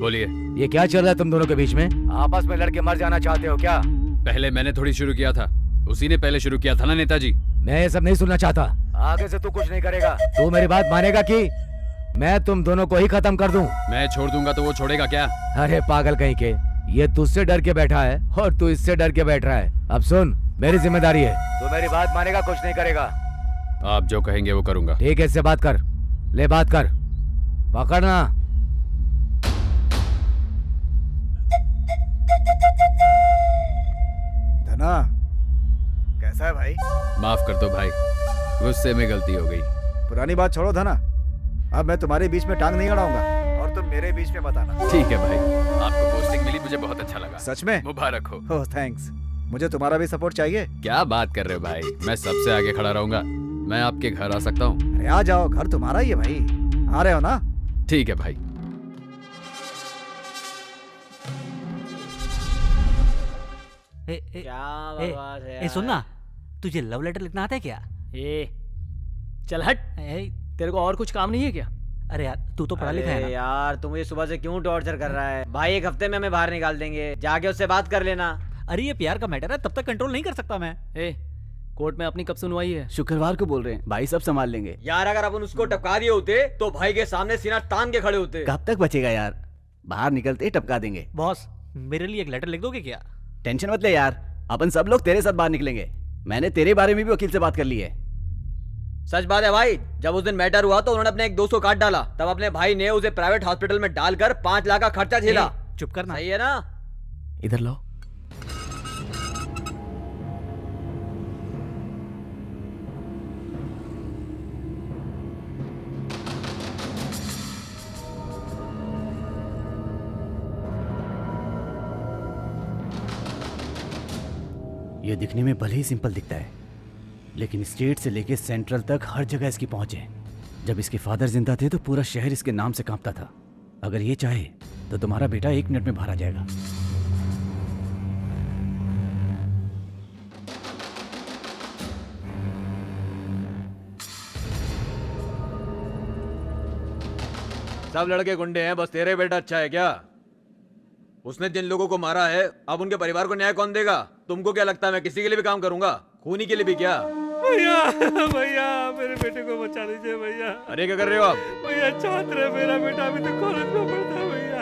बोलिए, ये क्या चल रहा है तुम दोनों के बीच में? आपस में लड़के मर जाना चाहते हो क्या? पहले मैंने थोड़ी शुरू किया था, उसी ने पहले शुरू किया था ना नेताजी। मैं ये सब नहीं सुनना चाहता, आगे से तू कुछ नहीं करेगा। तू मेरी बात मानेगा कि मैं तुम दोनों को ही खत्म कर दूं? मैं छोड़ दूंगा तो वो छोड़ेगा क्या? अरे पागल कहीं के, ये तुझसे डर के बैठा है और तू इससे डर के बैठ रहा है। अब सुन, मेरी जिम्मेदारी है, तू मेरी बात मानेगा, कुछ नहीं करेगा। आप जो कहेंगे वो करूंगा। ठीक है, इससे बात कर, ले बात कर, पकड़ना। धना कैसा है भाई? माफ कर दो भाई, गुस्से में गलती हो गई। पुरानी बात छोड़ो धना, अब मैं तुम्हारे बीच में टांग नहीं अड़ाऊंगा और तुम मेरे बीच में बताना। ठीक है भाई, आपको पोस्टिंग मिली, मुझे बहुत अच्छा लगा। सच में? मुबारक हो। ओह थैंक्स, मुझे तुम्हारा भी सपोर्ट चाहिए। क्या बात कर रहे हो भाई, मैं सबसे आगे खड़ा रहूंगा। मैं आपके घर आ सकता हूँ? अरे आ जाओ, घर तुम्हारा ही है भाई, आ रहे हो ना? ठीक है भाई। क्या बकवास है? सुन ना, तुझे लव लेटर लिखना आता है क्या? चल हट, तेरे को और कुछ काम नहीं है क्या? अरे यार तू तो पढ़ा लिखा है ना। यार तू मुझे सुबह से क्यों टॉर्चर कर रहा है भाई? एक हफ्ते में हमें बाहर निकाल देंगे, जाके उससे बात कर लेना। अरे ये प्यार का मैटर है, तब तक कंट्रोल नहीं कर सकता मैं। कोर्ट में अपनी कब सुनवाई है? शुक्रवार को बोल रहे हैं, भाई सब संभाल लेंगे। यार अगर अपन उसको टपका दिए होते तो भाई के सामने सीना तान के खड़े होते। कब तक बचेगा यार, बाहर निकलते ही टपका देंगे। बॉस मेरे लिए एक लेटर लिख दोगे क्या? टेंशन मत ले यार, अपन सब लोग तेरे साथ बाहर निकलेंगे। मैंने तेरे बारे में भी वकील से बात कर ली है। सच बात है भाई, जब उस दिन मैटर हुआ तो उन्होंने अपने एक दोस्त को काट डाला, तब अपने भाई ने उसे प्राइवेट हॉस्पिटल में डालकर 5 लाख का खर्चा झेला। चुप करना। सही है ना? इधर लाओ। ये दिखने में भले ही सिंपल दिखता है, लेकिन स्टेट से लेके सेंट्रल तक हर जगह इसकी पहुंच है। जब इसके फादर जिंदा थे तो पूरा शहर इसके नाम से कांपता था। अगर ये चाहे तो तुम्हारा बेटा 1 मिनट में बाहर आ जाएगा। सब लड़के गुंडे हैं, बस तेरे बेटा अच्छा है क्या? उसने जिन लोगों को मारा है अब उनके परिवार को न्याय कौन देगा? तुमको क्या लगता है मैं किसी के लिए भी काम करूंगा? खूनी के लिए भी क्या? भैया भैया मेरे बेटे को बचा लीजिए भैया। अरे क्या कर रहे हो आप? भैया छात्र है मेरा बेटा, अभी तो कॉलेज में पढ़ता है भैया।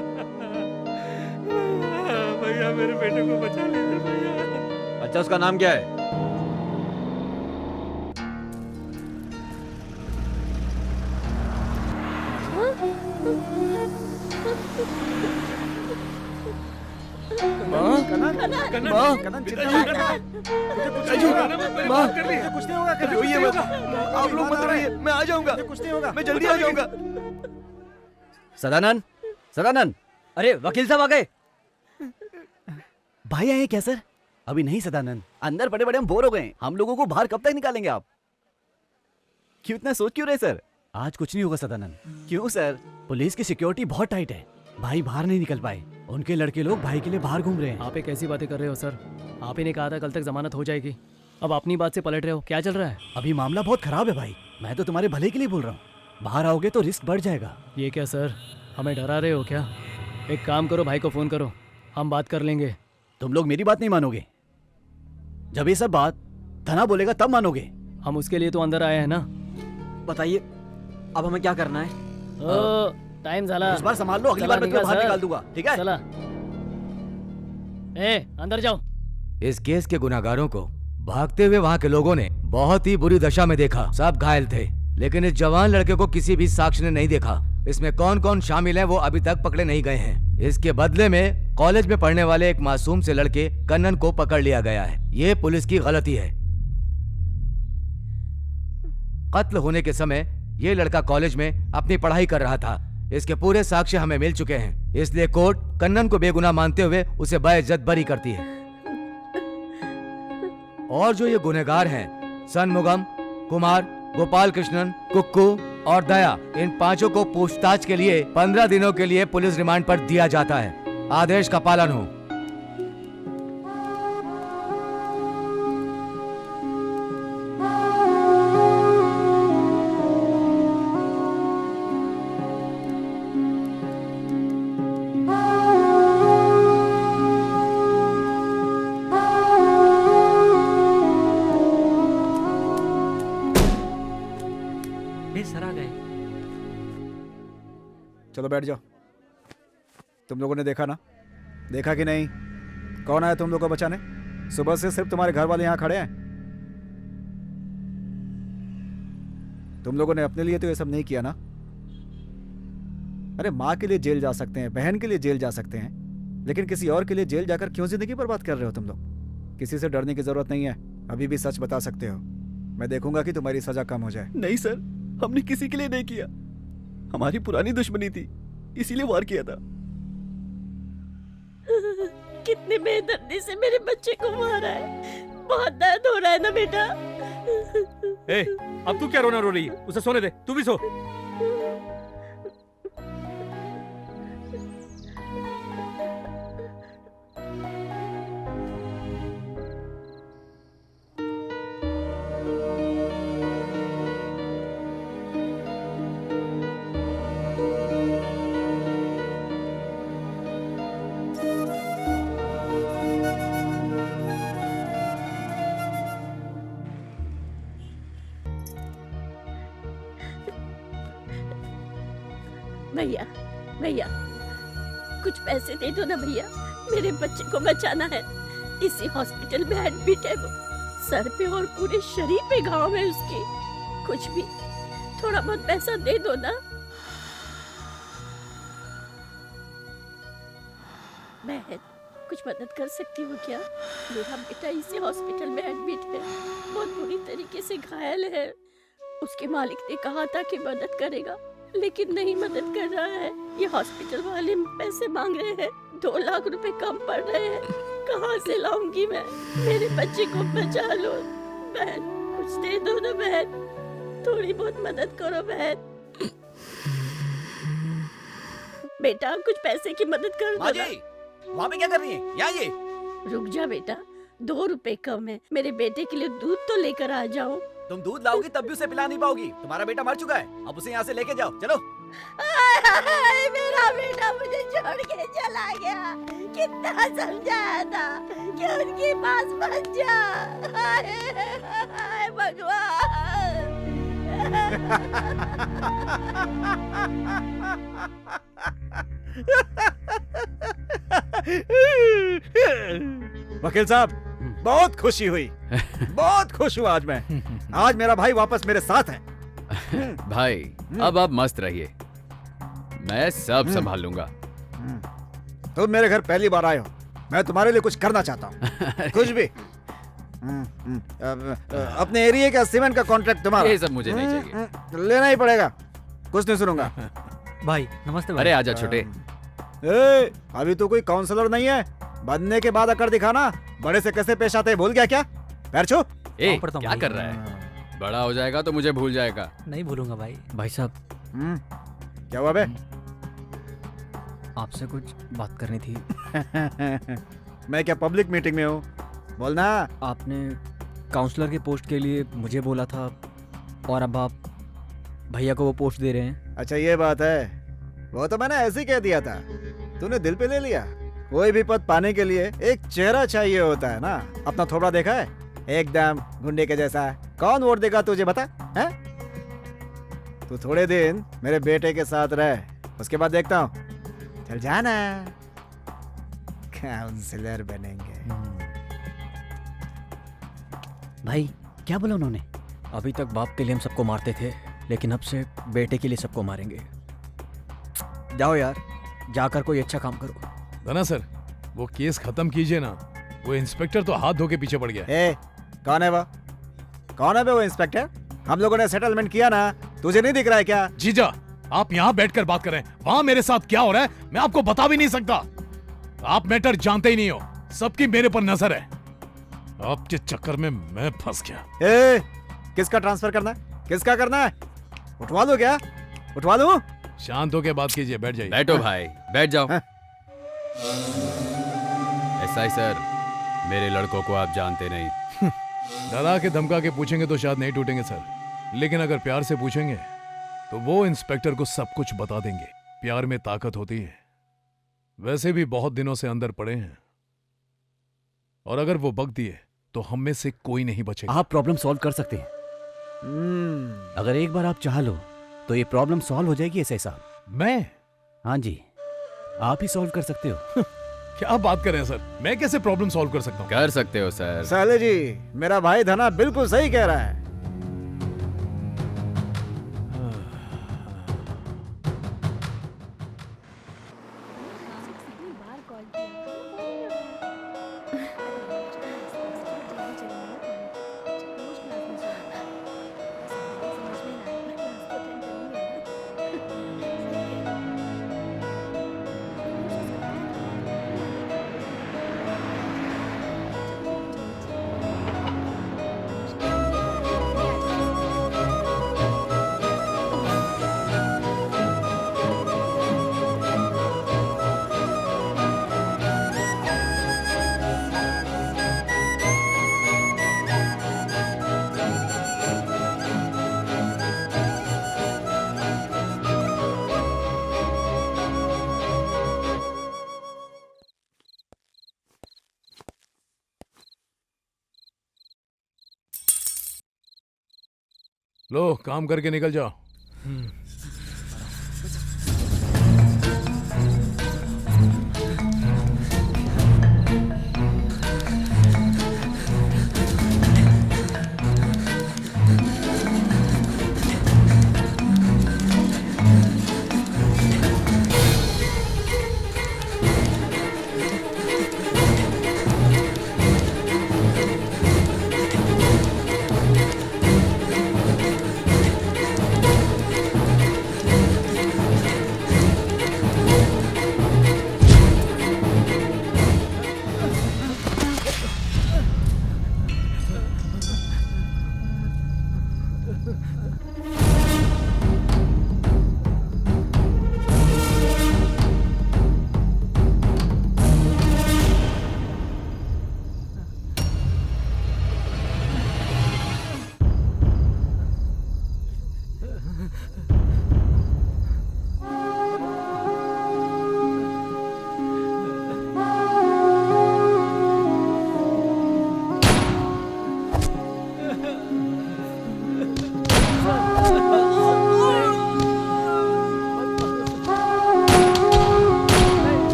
भैया मेरे बेटे को बचा लीजिए भैया। अच्छा उसका नाम क्या है? आप लोग मत रहिए, मैं आ जाऊंगा। कुछ नहीं होगा, मैं जल्दी आ जाऊंगा। सदानंद, सदानंद, अरे वकील साहब आ गए। भाई आए क्या सर? अभी नहीं सदानंद, अंदर पड़े पड़े हम बोर हो गए। हम लोगों को बाहर कब तक निकालेंगे आप? क्यों इतना सोच क्यों रहे सर? आज कुछ नहीं होगा सदानंद। क्यों सर? पुलिस की सिक्योरिटी बहुत टाइट है, भाई बाहर नहीं निकल पाए। उनके लड़के लोग भाई के लिए बाहर घूम रहे हैं। आप एक ऐसी बातें कर रहे हो सर? आप ही ने कहा था कल तक जमानत हो जाएगी, अब अपनी बात से पलट रहे हो, क्या चल रहा है? अभी मामला बहुत खराब है भाई, मैं तो तुम्हारे भले के लिए बोल रहा हूँ। बाहर आओगे तो रिस्क बढ़ जाएगा। ये क्या सर, हमें डरा रहे हो क्या? एक काम करो, भाई को फोन करो, हम बात कर लेंगे। तुम लोग मेरी बात नहीं मानोगे। जब ये सब बात धना बोलेगा तब मानोगे। हम उसके लिए तो अंदर आए हैं ना। बताइए अब हमें क्या करना है? टाइम झाला। इस बार संभाल लो, अगली बार मैं तुम्हें बाहर निकाल दूंगा, ठीक है? चला अंदर जाओ। इस केस के गुनाहगारों को भागते हुए वहाँ के लोगों ने बहुत ही बुरी दशा में देखा। सब घायल थे, लेकिन इस जवान लड़के को किसी भी साक्ष्य ने नहीं देखा। इसमें कौन कौन शामिल है वो अभी तक पकड़े नहीं गए हैं। इसके बदले में कॉलेज में पढ़ने वाले एक मासूम से लड़के कन्नन को पकड़ लिया गया है। ये पुलिस की गलती है। कत्ल होने के समय ये लड़का कॉलेज में अपनी पढ़ाई कर रहा था। इसके पूरे साक्ष्य हमें मिल चुके हैं, इसलिए कोर्ट कन्नन को बेगुनाह मानते हुए उसे बाइज्जत बरी करती है। और जो ये गुनहगार हैं, सनमुगम, कुमार, गोपाल कृष्णन, कुक्कू और दया, इन 5 को पूछताछ के लिए 15 दिनों के लिए पुलिस रिमांड पर दिया जाता है। आदेश का पालन हो। सर आ गए। चलो बैठ जाओ। तुम लोगों ने देखा ना? देखा कि नहीं? कौन आया तुम लोगों को बचाने? सुबह से सिर्फ तुम्हारे घर वाले यहाँ खड़े हैं। तुम लोगों ने अपने लिए तो ये सब नहीं किया ना? अरे माँ के लिए जेल जा सकते हैं, बहन के लिए जेल जा सकते हैं, लेकिन किसी और के लिए जेल जाकर क्यों जिंदगी बर्बाद कर रहे हो तुम लोग? किसी से डरने की जरूरत नहीं है, अभी भी सच बता सकते हो। मैं देखूंगा कि तुम्हारी सजा कम हो जाए। नहीं सर, हमने किसी के लिए नहीं किया, हमारी पुरानी दुश्मनी थी, इसीलिए वार किया था। कितने बेदर्दी से मेरे बच्चे को मारा है, बहुत दर्द हो रहा है ना बेटा। अब तू क्या रोना रो रही है? उसे सोने दे, तू भी सो। भैया भैया कुछ पैसे दे दो ना भैया, मेरे बच्चे को बचाना है। इसी हॉस्पिटल में एडमिट है वो, सर पे और पूरे शरीर पे घाव है उसके। कुछ भी थोड़ा बहुत पैसा दे दो ना। बहन कुछ मदद कर सकती हो क्या? मेरा बेटा इसी हॉस्पिटल में एडमिट है, बहुत बुरी तरीके से घायल है। उसके मालिक ने कहा था कि मदद करेगा, लेकिन नहीं मदद कर रहा है। ये हॉस्पिटल वाले पैसे मांग रहे हैं, 2 लाख रुपए कम पड़ रहे हैं। कहाँ से लाऊंगी मैं? मेरे बच्चे को बचा लो बहन, कुछ दे दो ना बहन, थोड़ी बहुत मदद करो बहन। बेटा कुछ पैसे की मदद कर दो ना। वहाँ पे क्या कर रही है? यहाँ ये रुक जा बेटा, 2 रुपए कम है, मेरे बेटे के लिए दूध तो लेकर आ जाओ। तुम दूध लाओगी तब भी उसे पिला नहीं पाओगी। तुम्हारा बेटा मर चुका है, अब उसे यहाँ से लेके जाओ। चलो। मेरा बेटा मुझे छोड़ के चला गया, कितना समझाया था कि उनके पास मत जा। हाय वकील साहब बहुत खुशी हुई, बहुत खुश हुआ आज मैं। आज मेरा भाई वापस मेरे साथ है। भाई अब आप मस्त रहिए, मैं सब संभाल लूंगा। तुम मेरे घर पहली बार आए हो, मैं तुम्हारे लिए कुछ करना चाहता हूँ। कुछ भी। अपने एरिया का सीमेंट का कॉन्ट्रैक्ट तुम्हारा। ये सब मुझे नहीं चाहिए। लेना ही पड़ेगा, कुछ नहीं सुनूंगा। भाई नमस्ते भाई। अरे आजा छोटे। अभी तो कोई काउंसलर नहीं है, बनने के बाद अकड़ दिखाना। बड़े से कैसे पेश आते हैं भूल गया क्या? पैर छू। क्या कर रहा है? बड़ा हो जाएगा तो मुझे भूल जाएगा। नहीं भूलूंगा भाई। भाई साहब क्या हुआ बे? आपसे कुछ बात करनी थी। मैं क्या पब्लिक मीटिंग में हूँ? बोलना। आपने काउंसलर के पोस्ट के लिए मुझे बोला था और अब आप भैया को वो पोस्ट दे रहे हैं। अच्छा ये बात है, वो तो मैंने ऐसे ही कह दिया था, तूने दिल पे ले लिया। कोई भी पद पाने के लिए एक चेहरा चाहिए होता है ना। अपना थोबड़ा देखा है, एकदम गुंडे के जैसा। कौन वोट देगा तुझे बता है? तू थोड़े दिन मेरे बेटे के साथ रह, उसके बाद देखता हूँ। चल जाना, काउंसलर बनेंगे। भाई क्या बोला उन्होंने? अभी तक बाप के लिए हम सबको मारते थे, लेकिन अब से बेटे के लिए सबको मारेंगे। जाओ यार, जाकर कोई अच्छा काम करो। धना सर, वो केस खत्म कीजिए ना। वो इंस्पेक्टर तो हाथ धो के पीछे पड़ गया। कौन है वो? कौन है वो इंस्पेक्टर? हम लोगों ने सेटलमेंट किया ना, तुझे नहीं दिख रहा है क्या? जीजा, आप यहाँ बैठकर बात करें, वहाँ मेरे साथ क्या हो रहा है मैं आपको बता भी नहीं सकता। आप मैटर जानते ही नहीं हो, सबकी मेरे पर नजर है। आपके चक्कर में मैं फंस गया। किसका ट्रांसफर करना है? किसका करना है? उठवा दो क्या? उठवा दो? शांत होकर बात कीजिए, बैठ जाइए। बैठो भाई, बैठ जाओ। एसआई सर, मेरे लड़कों को आप जानते नहीं। डरा के धमका के पूछेंगे तो शायद नहीं टूटेंगे सर, लेकिन अगर प्यार से पूछेंगे तो वो इंस्पेक्टर को सब कुछ बता देंगे। प्यार में ताकत होती है। वैसे भी बहुत दिनों से अंदर पड़े हैं, और अगर वो बक दिए तो हम में से कोई नहीं बचेगा। आप प्रॉब्लम सॉल्व कर सकते हैं। अगर एक बार आप चाह लो तो ये प्रॉब्लम सॉल्व हो जाएगी। ऐसे साहब मैं? हाँ जी, आप ही सॉल्व कर सकते हो। क्या बात कर रहे हैं सर? मैं कैसे प्रॉब्लम सॉल्व कर सकता हूँ? कर सकते हो सर। साले जी, मेरा भाई धना बिल्कुल सही कह रहा है। लो, काम करके निकल जाओ।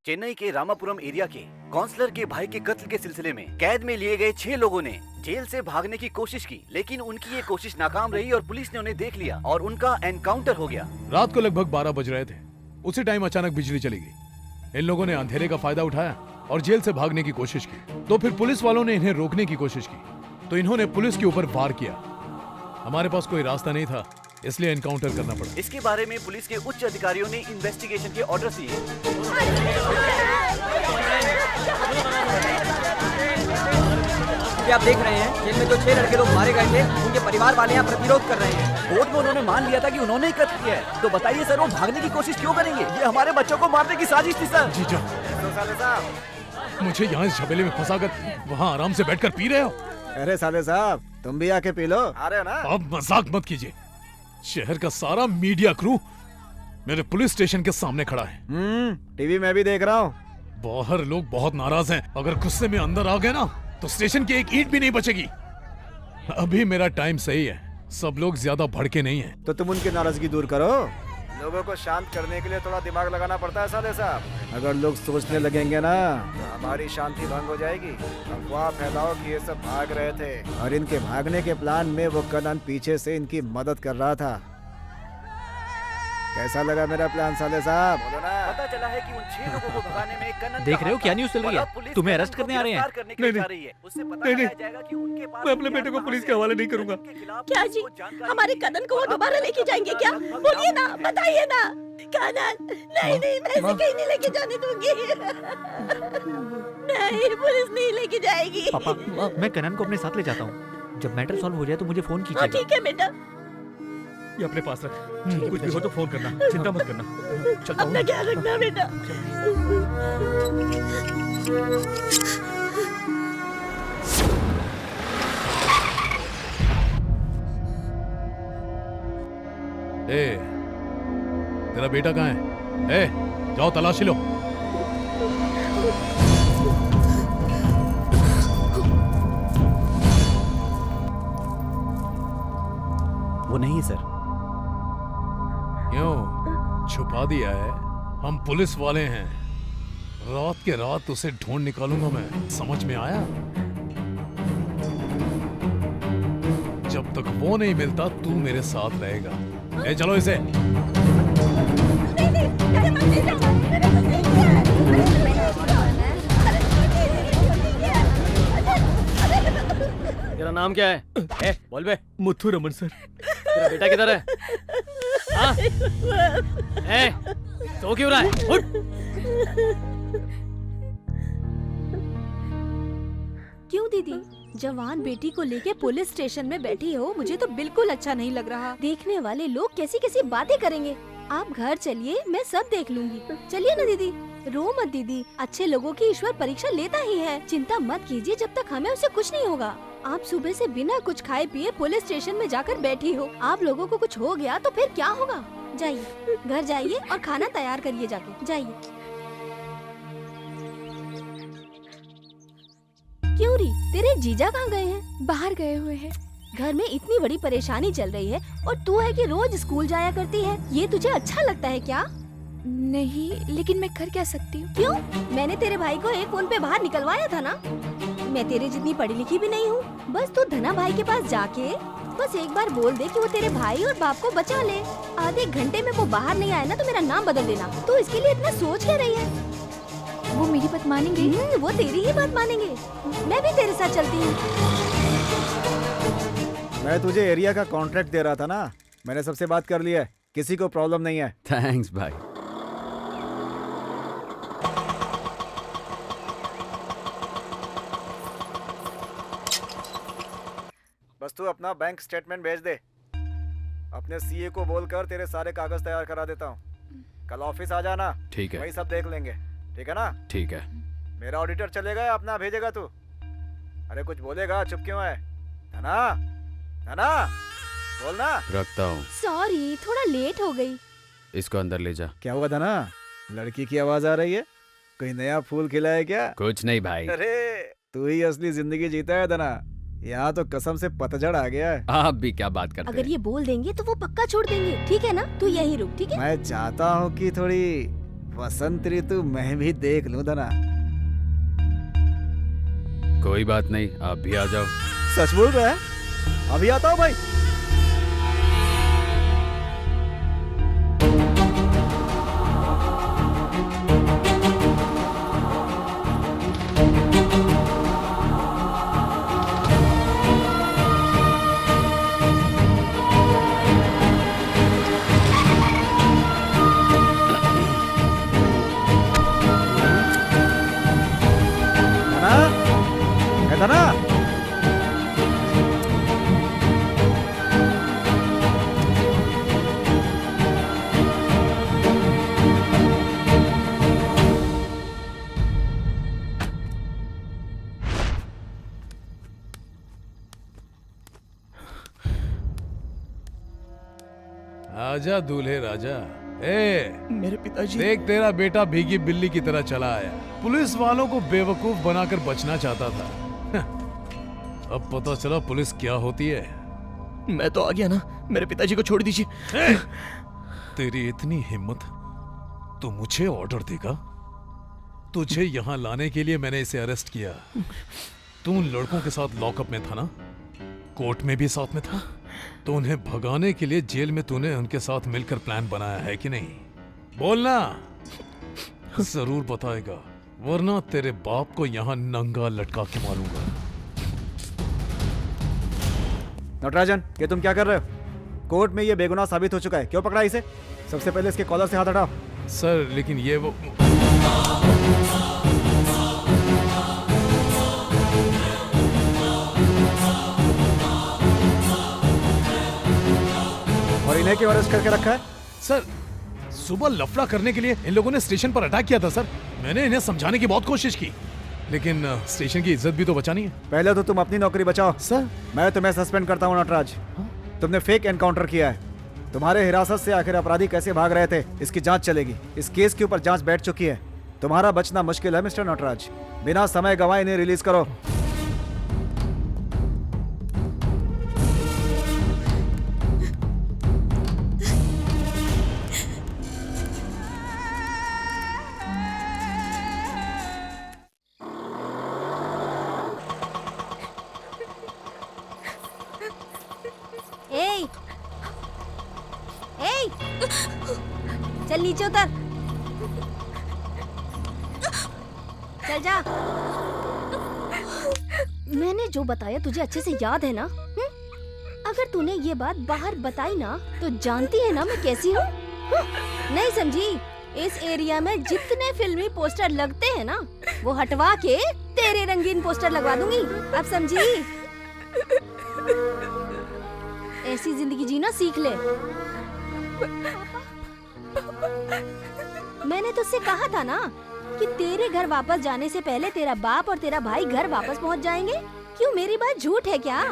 चेन्नई के रामापुरम एरिया के काउंसलर के भाई के कत्ल के सिलसिले में कैद में लिए गए 6 लोगों ने जेल से भागने की कोशिश की, लेकिन उनकी ये कोशिश नाकाम रही और पुलिस ने उन्हें देख लिया और उनका एनकाउंटर हो गया। रात को लगभग 12 बज रहे थे। उसी टाइम अचानक बिजली चली गई। इन लोगों ने अंधेरे का फायदा उठाया और जेल से भागने की कोशिश की। तो फिर पुलिस वालों ने इन्हें रोकने की कोशिश की, तो इन्होंने पुलिस के ऊपर वार किया। हमारे पास कोई रास्ता नहीं था, इसलिए एनकाउंटर करना पड़ा। इसके बारे में पुलिस के उच्च अधिकारियों ने इन्वेस्टिगेशन के ऑर्डर दिए। आप देख रहे हैं जेल में जो 6 लड़के लोग मारे गए थे, उनके परिवार वाले यहाँ प्रतिरोध कर रहे हैं। कोर्ट में उन्होंने मान लिया था कि उन्होंने ही कत्ल किया है, तो बताइए सर वो भागने की कोशिश क्यों करेंगे? ये हमारे बच्चों को मारने की साजिश थी सर। जीजा, मुझे यहाँ इस झमेले में फंसाकर वहाँ आराम से बैठकर पी रहे हो? अरे साले साहब, तुम भी आके पी लो। आ रहे हो ना? अब मजाक मत कीजिए। शहर का सारा मीडिया क्रू मेरे पुलिस स्टेशन के सामने खड़ा है। टीवी में भी देख रहा हूँ। बाहर लोग बहुत नाराज हैं। अगर गुस्से में अंदर आ गए ना तो स्टेशन की एक ईंट भी नहीं बचेगी। अभी मेरा टाइम सही है, सब लोग ज्यादा भड़के नहीं हैं। तो तुम उनकी नाराजगी दूर करो। लोगों को शांत करने के लिए थोड़ा दिमाग लगाना पड़ता है साले साहब। अगर लोग सोचने लगेंगे ना तो हमारी शांति भंग हो जाएगी। अफवाह फैलाओ कि ये सब भाग रहे थे और इनके भागने के प्लान में वो कनन पीछे से इनकी मदद कर रहा था। कैसा लगा मेरा प्लान साले साहब? बोलो ना। पता चला है कि उन 6 लोगों को भगाने में कनन देख रहे हो क्या न्यूज़ चल रही है? तुम्हें अरेस्ट करने आ रहे हैं? नहीं, मैं अपने बेटे को पुलिस के हवाले नहीं करूंगा। क्या जी, हमारे कनन को वो दोबारा लेके जाएंगे क्या? बोलिए ना, बताइए ना। कनन, नहीं नहीं, मैं इसे कहीं नहीं लेके जाने दूंगी। नहीं, पुलिस नहीं लेके जाएगी। पापा, मैं कनन को अपने साथ ले जाता हूँ। जब मैटर सॉल्व हो जाए तो मुझे फोन कीजिएगा। ठीक है बेटा। ये अपने पास रख, कुछ भी हो तो फोन करना, चिंता मत करना। चलता हूँ। अपना ख्याल रखना बेटा। ए, तेरा बेटा कहाँ है? ए, जाओ तलाशी लो। वो नहीं है सर। क्यों छुपा दिया है? हम पुलिस वाले हैं। रात के रात उसे ढूंढ निकालूंगा मैं, समझ में आया? जब तक वो नहीं मिलता तू मेरे साथ रहेगा। ले चलो इसे। तेरा नाम क्या है? बोल बे। मुथु रमन सर। तेरा बेटा किधर है? हाँ? तो क्यों रहा है? उठ! क्यों दीदी, जवान बेटी को लेके पुलिस स्टेशन में बैठी हो? मुझे तो बिल्कुल अच्छा नहीं लग रहा। देखने वाले लोग कैसी कैसी बातें करेंगे। आप घर चलिए, मैं सब देख लूंगी। चलिए ना दीदी। रो मत दीदी, अच्छे लोगों की ईश्वर परीक्षा लेता ही है। चिंता मत कीजिए, जब तक हमें उसे कुछ नहीं होगा। आप सुबह से बिना कुछ खाए पिए पुलिस स्टेशन में जाकर बैठी हो। आप लोगों को कुछ हो गया तो फिर क्या होगा? जाइए, घर जाइए और खाना तैयार करिए, जाके जाइए। क्यों री, तेरे जीजा कहाँ गए हैं? बाहर गए हुए हैं। घर में इतनी बड़ी परेशानी चल रही है और तू है कि रोज स्कूल जाया करती है। ये तुझे अच्छा लगता है क्या? नहीं, लेकिन मैं कर क्या सकती हूँ? क्यों? मैंने तेरे भाई को एक फोन पे बाहर निकलवाया था ना। मैं तेरे जितनी पढ़ी लिखी भी नहीं हूँ। बस तू धना भाई के पास जाके बस एक बार बोल दे कि वो तेरे भाई और बाप को बचा ले। आधे घंटे में वो बाहर नहीं आया ना तो मेरा नाम बदल देना। तो इसके लिए इतना सोच क्या रही है? वो मेरी बात मानेंगे? वो तेरी ही बात मानेंगे। मैं भी तेरे साथ चलती हूँ। मैं तुझे एरिया का कॉन्ट्रैक्ट दे रहा था ना, मैंने सबसे बात कर ली है, किसी को प्रॉब्लम नहीं है। थैंक्स भाई। बस तू अपना बैंक स्टेटमेंट भेज दे। अपने सीए को बोलकर तेरे सारे कागज तैयार करा देता हूँ। कल ऑफिस आ जाना। ठीक है। वही सब देख लेंगे, ठीक है ना? ठीक है। मेरा ऑडिटर चलेगा या अपना भेजेगा तू? अरे कुछ बोलेगा, चुप क्यों है? धना, धना, बोलना। रखता हूँ। सॉरी, थोड़ा लेट हो गई। इसको अंदर ले जा। क्या हुआ धना? लड़की की आवाज आ रही है? कोई नया फूल खिला है क्या? कुछ नहीं भाई। अरे तू ही असली जिंदगी जीता है धना। यहाँ तो कसम से पतझड़ आ गया है। आप भी क्या बात करते हैं? अगर ये बोल देंगे तो वो पक्का छोड़ देंगे, ठीक है ना? तू यहीं रुक, ठीक है? मैं चाहता हूँ कि थोड़ी वसंत ऋतु मैं भी देख लूं धना। कोई बात नहीं, आप भी आ जाओ। सच बोल रहा है? अभी आता हूँ भाई। धना, आजा दूल्हे राजा। ए मेरे पिताजी। देख तेरा बेटा भीगी बिल्ली की तरह चला आया। पुलिस वालों को बेवकूफ बनाकर बचना चाहता था। अब पता चला पुलिस क्या होती है। मैं तो आ गया ना, मेरे पिताजी को छोड़ दीजिए। तेरी इतनी हिम्मत, तू मुझे ऑर्डर देगा? तुझे यहाँ लाने के लिए मैंने इसे अरेस्ट किया। तू उन लड़कों के साथ लॉकअप में था ना, कोर्ट में भी साथ में था, तो उन्हें भगाने के लिए जेल में तूने उनके साथ मिलकर प्लान बनाया है कि नहीं? बोलना। जरूर बताएगा, वरना तेरे बाप को यहाँ नंगा लटका के मारूंगा। नटराजन, ये तुम क्या कर रहे हो? कोर्ट में ये बेगुनाह साबित हो चुका है, क्यों पकड़ा इसे? सबसे पहले इसके कॉलर से हाथ हटाओ। सर लेकिन ये वो और इन्हें क्यों अरेस्ट करके रखा है? सर सुबह लफड़ा करने के लिए इन लोगों ने स्टेशन पर अटैक किया था सर। मैंने इन्हें समझाने की बहुत कोशिश की, लेकिन स्टेशन की इज्जत भी तो बचानी है। पहले तो तुम अपनी नौकरी बचाओ। सर मैं तुम्हें सस्पेंड करता हूँ नटराज। तुमने फेक एनकाउंटर किया है। तुम्हारे हिरासत से आखिर अपराधी कैसे भाग रहे थे, इसकी जांच चलेगी। इस केस के ऊपर जांच बैठ चुकी है। तुम्हारा बचना मुश्किल है मिस्टर नटराज। बिना समय गंवाए इन्हें रिलीज करो। चल नीचे उतर। चल जा। मैंने जो बताया तुझे अच्छे से याद है ना? अगर तूने ये बात बाहर बताई ना तो जानती है ना मैं कैसी हूँ? नहीं समझी? इस एरिया में जितने फिल्मी पोस्टर लगते हैं ना वो हटवा के तेरे रंगीन पोस्टर लगवा दूंगी। अब समझी? ऐसी जिंदगी जीना सीख ले। मैंने तुझसे कहा था ना कि तेरे घर वापस जाने से पहले तेरा बाप और तेरा भाई घर वापस पहुंच जाएंगे। क्यों मेरी बात झूठ है क्या?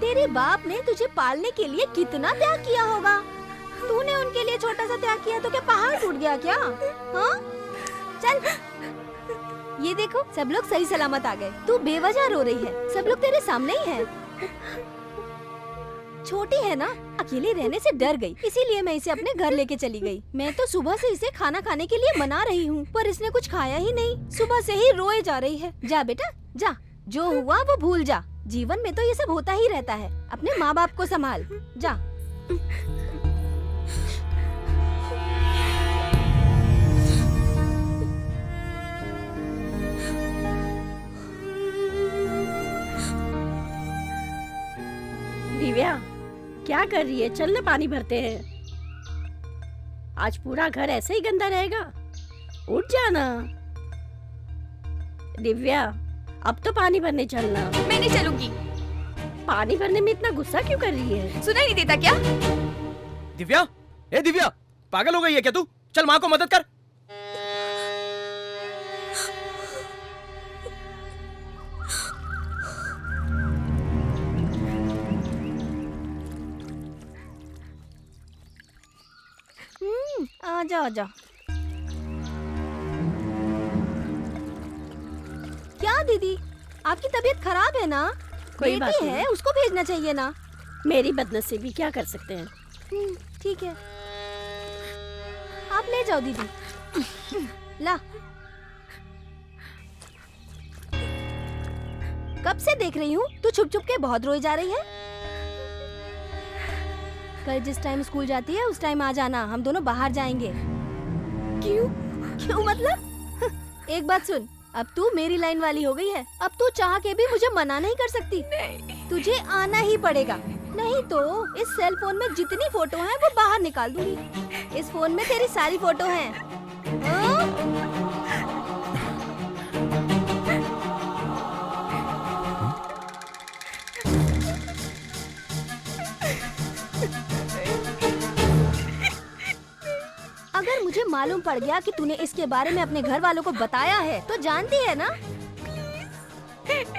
तेरे बाप ने तुझे पालने के लिए कितना त्याग किया होगा। तूने उनके लिए छोटा सा त्याग किया तो क्या पहाड़ टूट गया क्या? हाँ? चल। ये देखो सब लोग सही सलामत आ गए। तू बेवजह रो रही है, सब लोग तेरे सामने ही है। छोटी है ना, अकेले रहने से डर गई, इसीलिए मैं इसे अपने घर लेके चली गई। मैं तो सुबह से इसे खाना खाने के लिए मना रही हूँ, पर इसने कुछ खाया ही नहीं। सुबह से ही रोए जा रही है। जा बेटा जा, जो हुआ वो भूल जा। जीवन में तो ये सब होता ही रहता है। अपने माँ बाप को संभाल। जा। दिव्या क्या कर रही है? चल ना पानी भरते हैं। आज पूरा घर ऐसे ही गंदा रहेगा। उठ जाना। दिव्या अब तो पानी भरने चलना। मैं नहीं चलूंगी। पानी भरने में इतना गुस्सा क्यों कर रही है? सुनाई नहीं देता क्या? दिव्या, ए दिव्या, पागल हो गई है क्या तू? चल माँ को मदद कर। आजा आजा। क्या दीदी, आपकी तबीयत खराब है ना? कोई बात बेटी नहीं। है, उसको भेजना चाहिए ना। मेरी बदनसीबी, क्या कर सकते हैं। ठीक है, आप ले जाओ दीदी। ला। कब से देख रही हूँ तू छुप छुप के बहुत रोई जा रही है। कल जिस टाइम स्कूल जाती है उस टाइम आ जाना, हम दोनों बाहर जाएंगे। क्यों? क्यों मतलब? एक बात सुन, अब तू मेरी लाइन वाली हो गई है। अब तू चाह के भी मुझे मना नहीं कर सकती। नहीं। तुझे आना ही पड़ेगा, नहीं तो इस सेल फोन में जितनी फोटो हैं वो बाहर निकाल दूंगी। इस फोन में तेरी सारी फोटो हैं। अगर मुझे मालूम पड़ गया कि तूने इसके बारे में अपने घर वालों को बताया है तो जानती है ना,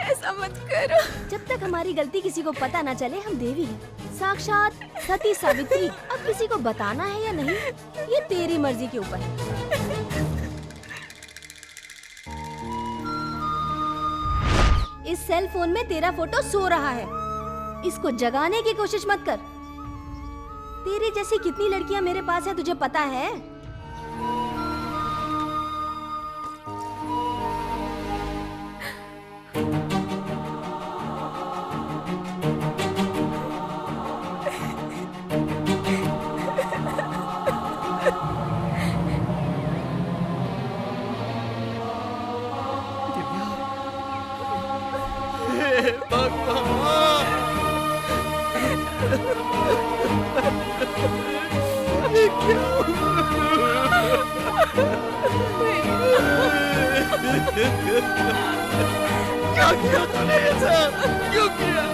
ऐसा मत करो। जब तक हमारी गलती किसी को पता न चले हम देवी हैं, साक्षात सती सावित्री। अब किसी को बताना है या नहीं ये तेरी मर्जी के ऊपर है। इस सेल फोन में तेरा फोटो सो रहा है, इसको जगाने की कोशिश मत कर। तेरी जैसी कितनी लड़कियां मेरे पास है तुझे पता है? क्या किया तूने ऐसा? क्यों किया?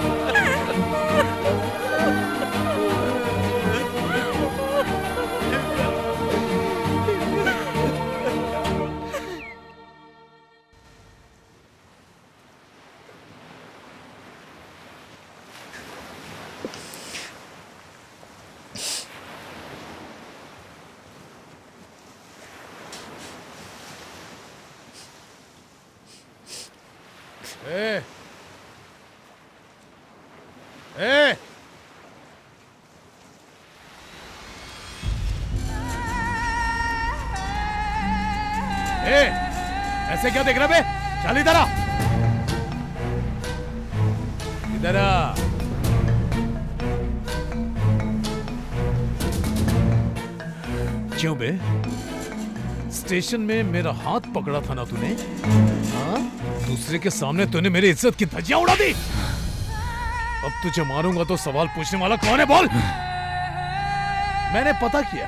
ऐसे क्या देख रहा बे? चल इधर आ, इधर आ। क्यों बे? स्टेशन में मेरा हाथ पकड़ा था ना तूने? हाँ? दूसरे के सामने तूने मेरी इज्जत की धज्जियां उड़ा दी। अब तुझे मारूंगा तो सवाल पूछने वाला कौन है बोल? मैंने पता किया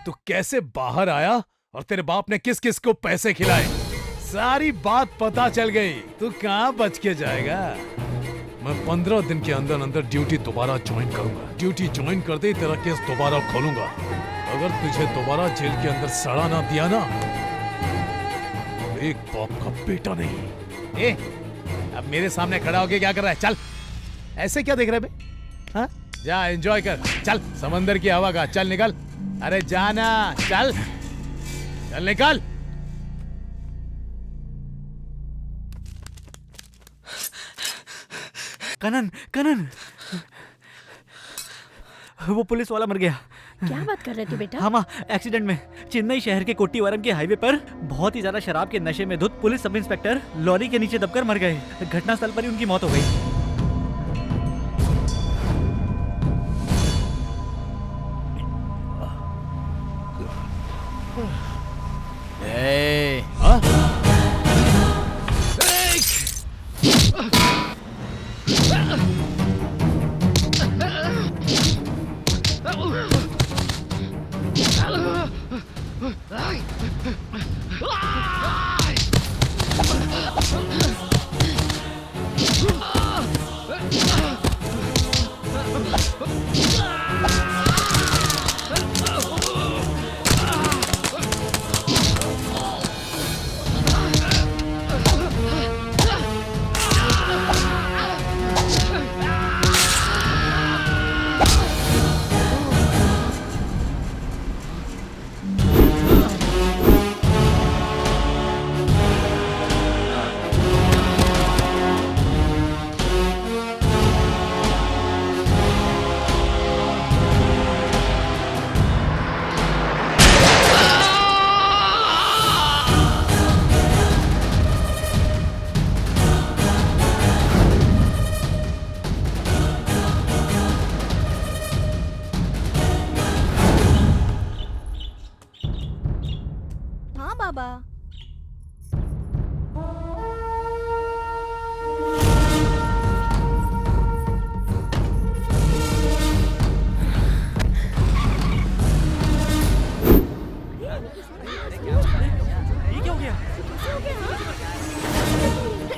तू कैसे बाहर आया और तेरे बाप ने किस किस को पैसे खिलाए। सारी बात पता चल गई। तू कहां बच के जाएगा? मैं 15 दिन के अंदर अंदर ड्यूटी दोबारा ज्वाइन करूंगा। ड्यूटी ज्वाइन करते ही तेरा केस दोबारा खोलूंगा। अगर तुझे दोबारा जेल के अंदर सड़ा ना दिया ना, एक बाप का बेटा नहीं। ए, अब मेरे सामने खड़ा होके क्या कर रहा है? चल, ऐसे क्या देख रहे बे? हाँ? जा एंजॉय कर, चल समंदर की हवा का, चल निकल। अरे जाना, चल चल निकल। कनन, कनन, वो पुलिस वाला मर गया। क्या बात कर रहे थे बेटा? हाँ माँ, एक्सीडेंट में चेन्नई शहर के कोट्टीवरम के हाईवे पर बहुत ही ज्यादा शराब के नशे में धुत पुलिस सब इंस्पेक्टर लॉरी के नीचे दबकर मर गए। घटनास्थल पर ही उनकी मौत हो गई।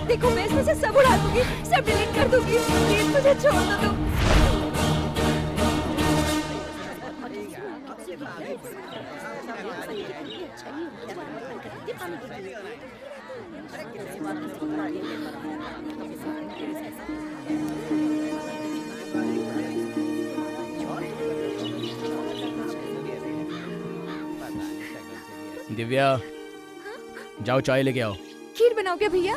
देखो मैं इसमें से सब उड़ा दूंगी, सब डिलीट कर दूंगी। प्लीज मुझे छोड़ दो तुम। दिव्या, जाओ चाय लेके आओ। खीर बनाओगे भैया?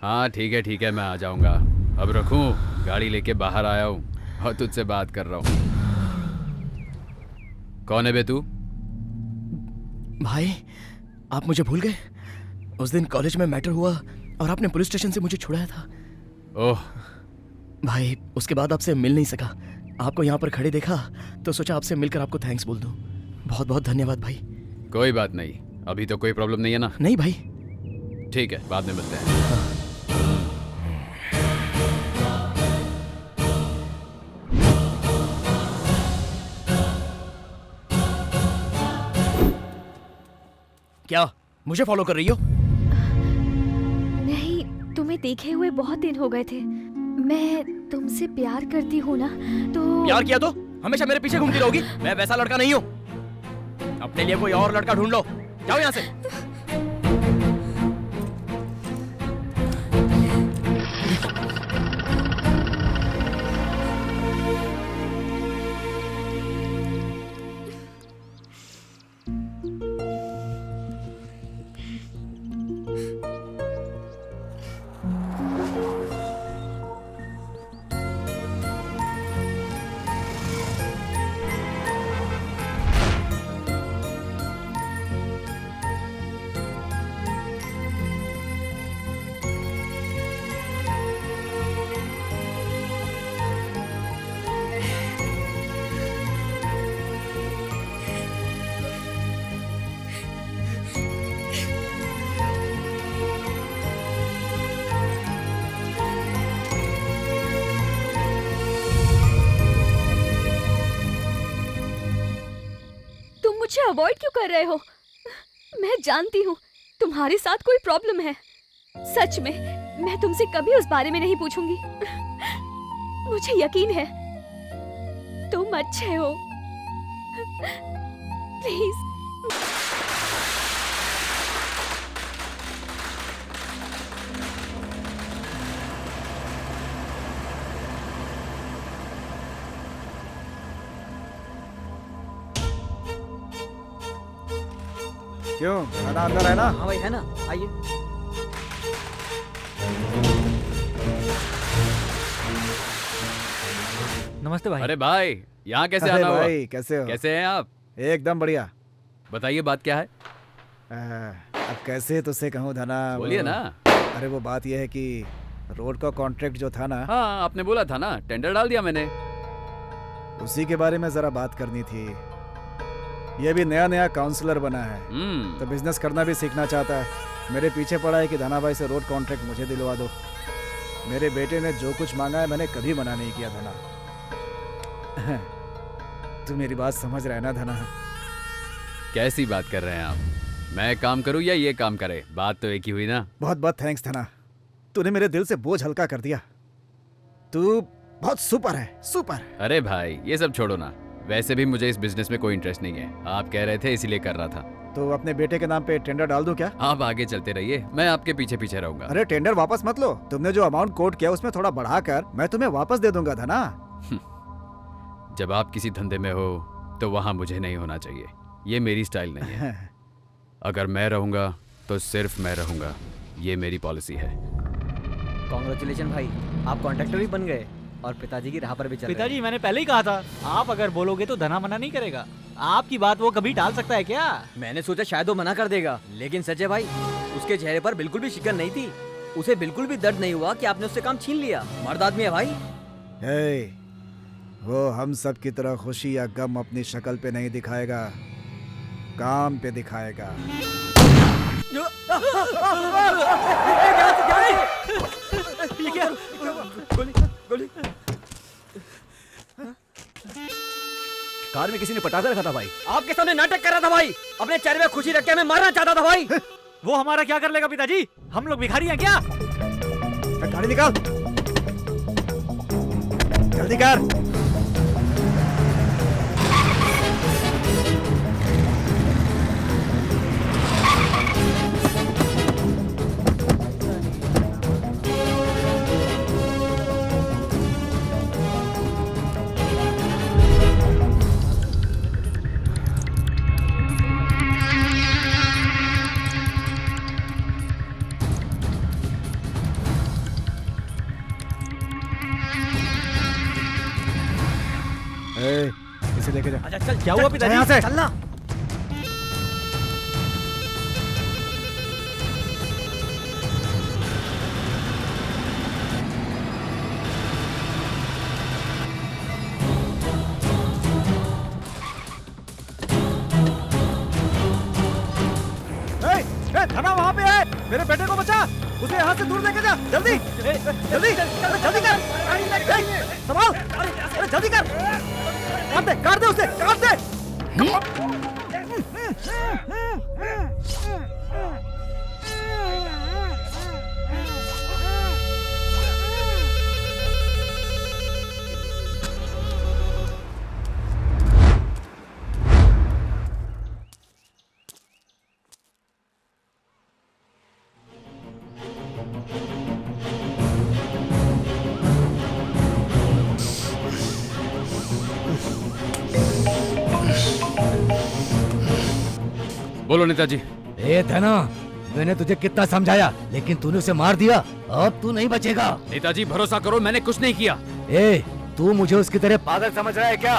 हाँ ठीक है मैं आ जाऊंगा। अब रखूं, गाड़ी लेके बाहर आया हूँ और तुझसे बात कर रहा हूँ। कौन है बे तू? भाई आप मुझे भूल गए? उस दिन कॉलेज में मैटर हुआ और आपने पुलिस स्टेशन से मुझे छुड़ाया था। ओह भाई, उसके बाद आपसे मिल नहीं सका। आपको यहाँ पर खड़े देखा तो सोचा आपसे मिलकर आपको थैंक्स बोल दूं। बहुत बहुत धन्यवाद भाई। कोई बात नहीं, अभी तो कोई प्रॉब्लम नहीं है ना? नहीं भाई। ठीक है, बाद में मिलते हैं। क्या मुझे फॉलो कर रही हो? नहीं, तुम्हें देखे हुए बहुत दिन हो गए थे। मैं तुमसे प्यार करती हूँ ना, तो प्यार किया तो हमेशा मेरे पीछे घूमती रहोगी? मैं वैसा लड़का नहीं हूँ। अपने लिए कोई और लड़का ढूंढ लो, जाओ यहाँ से। मुझे अवॉइड क्यों कर रहे हो? मैं जानती हूँ तुम्हारे साथ कोई प्रॉब्लम है। सच में मैं तुमसे कभी उस बारे में नहीं पूछूंगी। मुझे यकीन है तुम अच्छे हो। प्लीज। क्यों, खाना अंदर है ना? हाँ भाई है ना, आइए। नमस्ते भाई। अरे भाई, यहाँ कैसे अरे आना हुआ? भाई, कैसे हो? कैसे हैं आप? एकदम बढ़िया। बताइए बात क्या है? अब कैसे तुझसे कहूँ धना? बोलिए ना। अरे वो बात यह है कि रोड का कॉन्ट्रैक्ट जो था ना। हाँ, आपने बोला था ना, टेंडर डाल दिया मैंने। उसी के बारे में जरा बात करनी थी। ये भी नया नया काउंसलर बना है तो बिजनेस करना भी सीखना चाहता है। मेरे पीछे पड़ा है कि धना भाई से रोड कॉन्ट्रैक्ट मुझे दिलवा दो। मेरे बेटे ने जो कुछ मांगा है मैंने कभी मना नहीं किया धना। तू मेरी बात समझ रहा है ना धना? कैसी बात कर रहे हैं आप? मैं काम करूं या ये काम करे? बात तो एक ही हुई ना। बहुत बहुत थैंक्स धना, तूने मेरे दिल से बोझ हल्का कर दिया। तू बहुत सुपर है, सुपर। अरे भाई ये सब छोड़ो ना, वैसे भी मुझे इस बिजनेस में कोई इंटरेस्ट नहीं है। आप कह रहे थे इसीलिए कर रहा था। तो अपने बेटे के नाम पे टेंडर डाल दूं क्या? आप आगे चलते रहिए, मैं आपके पीछे पीछे रहूंगा। अरे टेंडर वापस मत लो, तुमने जो अमाउंट कोट किया उसमें थोड़ा बढ़ाकर मैं तुम्हें वापस दे दूंगा धना। जब आप किसी धंधे में हो तो वहाँ मुझे नहीं होना चाहिए, ये मेरी स्टाइल नहीं है। अगर मैं रहूंगा तो सिर्फ मैं रहूंगा, ये मेरी पॉलिसी है। कॉन्ग्रेचुलेशन भाई, आप कॉन्ट्रैक्टर भी बन गए और पिताजी की राह पर भी चल रहे हैं। पिताजी मैंने पहले ही कहा था, आप अगर बोलोगे तो धना मना नहीं करेगा। आपकी बात वो कभी टाल सकता है क्या? मैंने सोचा शायद वो मना कर देगा, लेकिन सच्चे भाई उसके चेहरे पर बिल्कुल भी शिकन नहीं थी। उसे बिल्कुल भी दर्द नहीं हुआ कि आपने उससे काम छीन लिया। मर्द आदमी है भाई। वो हम सब की तरह खुशी या गम अपनी शक्ल पे नहीं दिखाएगा, काम पे दिखाएगा। ये क्या? गोली गोली। कार में किसी ने पटाखा रखा था भाई। आपके सामने नाटक कर रहा था भाई, अपने चेहरे में खुशी रख के हमें मारना चाहता था भाई। वो हमारा क्या कर लेगा पिताजी? हम लोग भिखारी हैं क्या? गाड़ी निकाल, जल्दी कर। इसे लेके जा। अच्छा चल, क्या हुआ पिताजी? यहाँ से चलना। धना वहाँ पे है, मेरे बेटे को बचा, उसे यहाँ से दूर लेके जा, जल्दी जल्दी जल्दी कर, संभाल, अरे जल्दी कर, काट दे उसे, काट दे। बोलो नेताजी। ए धना, मैंने तुझे कितना समझाया लेकिन तूने उसे मार दिया, अब तू नहीं बचेगा। नेताजी भरोसा करो, मैंने कुछ नहीं किया। ए, तू मुझे उसकी तरह पागल समझ रहा है क्या?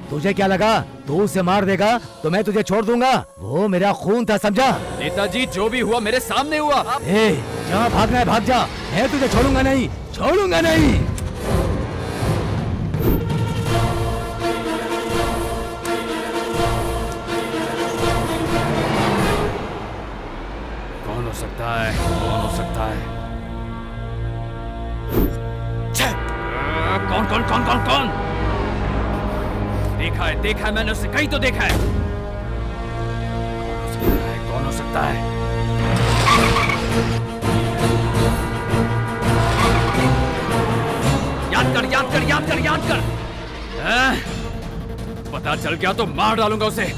तुझे क्या लगा तू उसे मार देगा तो मैं तुझे छोड़ दूंगा? वो मेरा खून था, समझा? नेताजी जो भी हुआ मेरे सामने हुआ। ए, जहाँ भागना है भाग जा, मैं तुझे छोड़ूंगा नहीं, छोड़ूंगा नहीं। कौन हो सकता है, कौन हो सकता है? कौन कौन कौन कौन कौन? देखा है मैंने उसे कहीं तो देखा है। कौन हो सकता है? याद कर याद कर याद कर याद कर। पता चल गया तो मार डालूंगा उसे।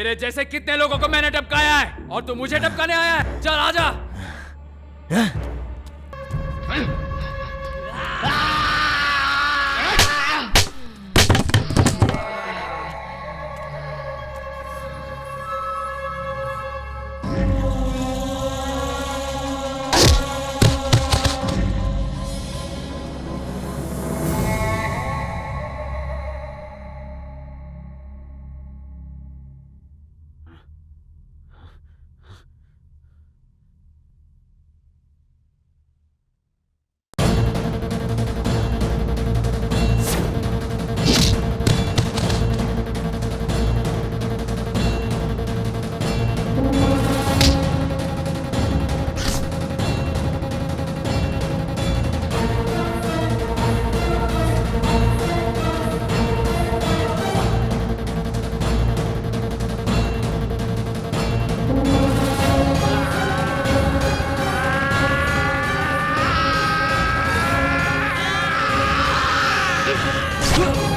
तेरे जैसे कितने लोगों को मैंने टपकाया है और तू मुझे टपकाने आया है? चल आजा। Huh?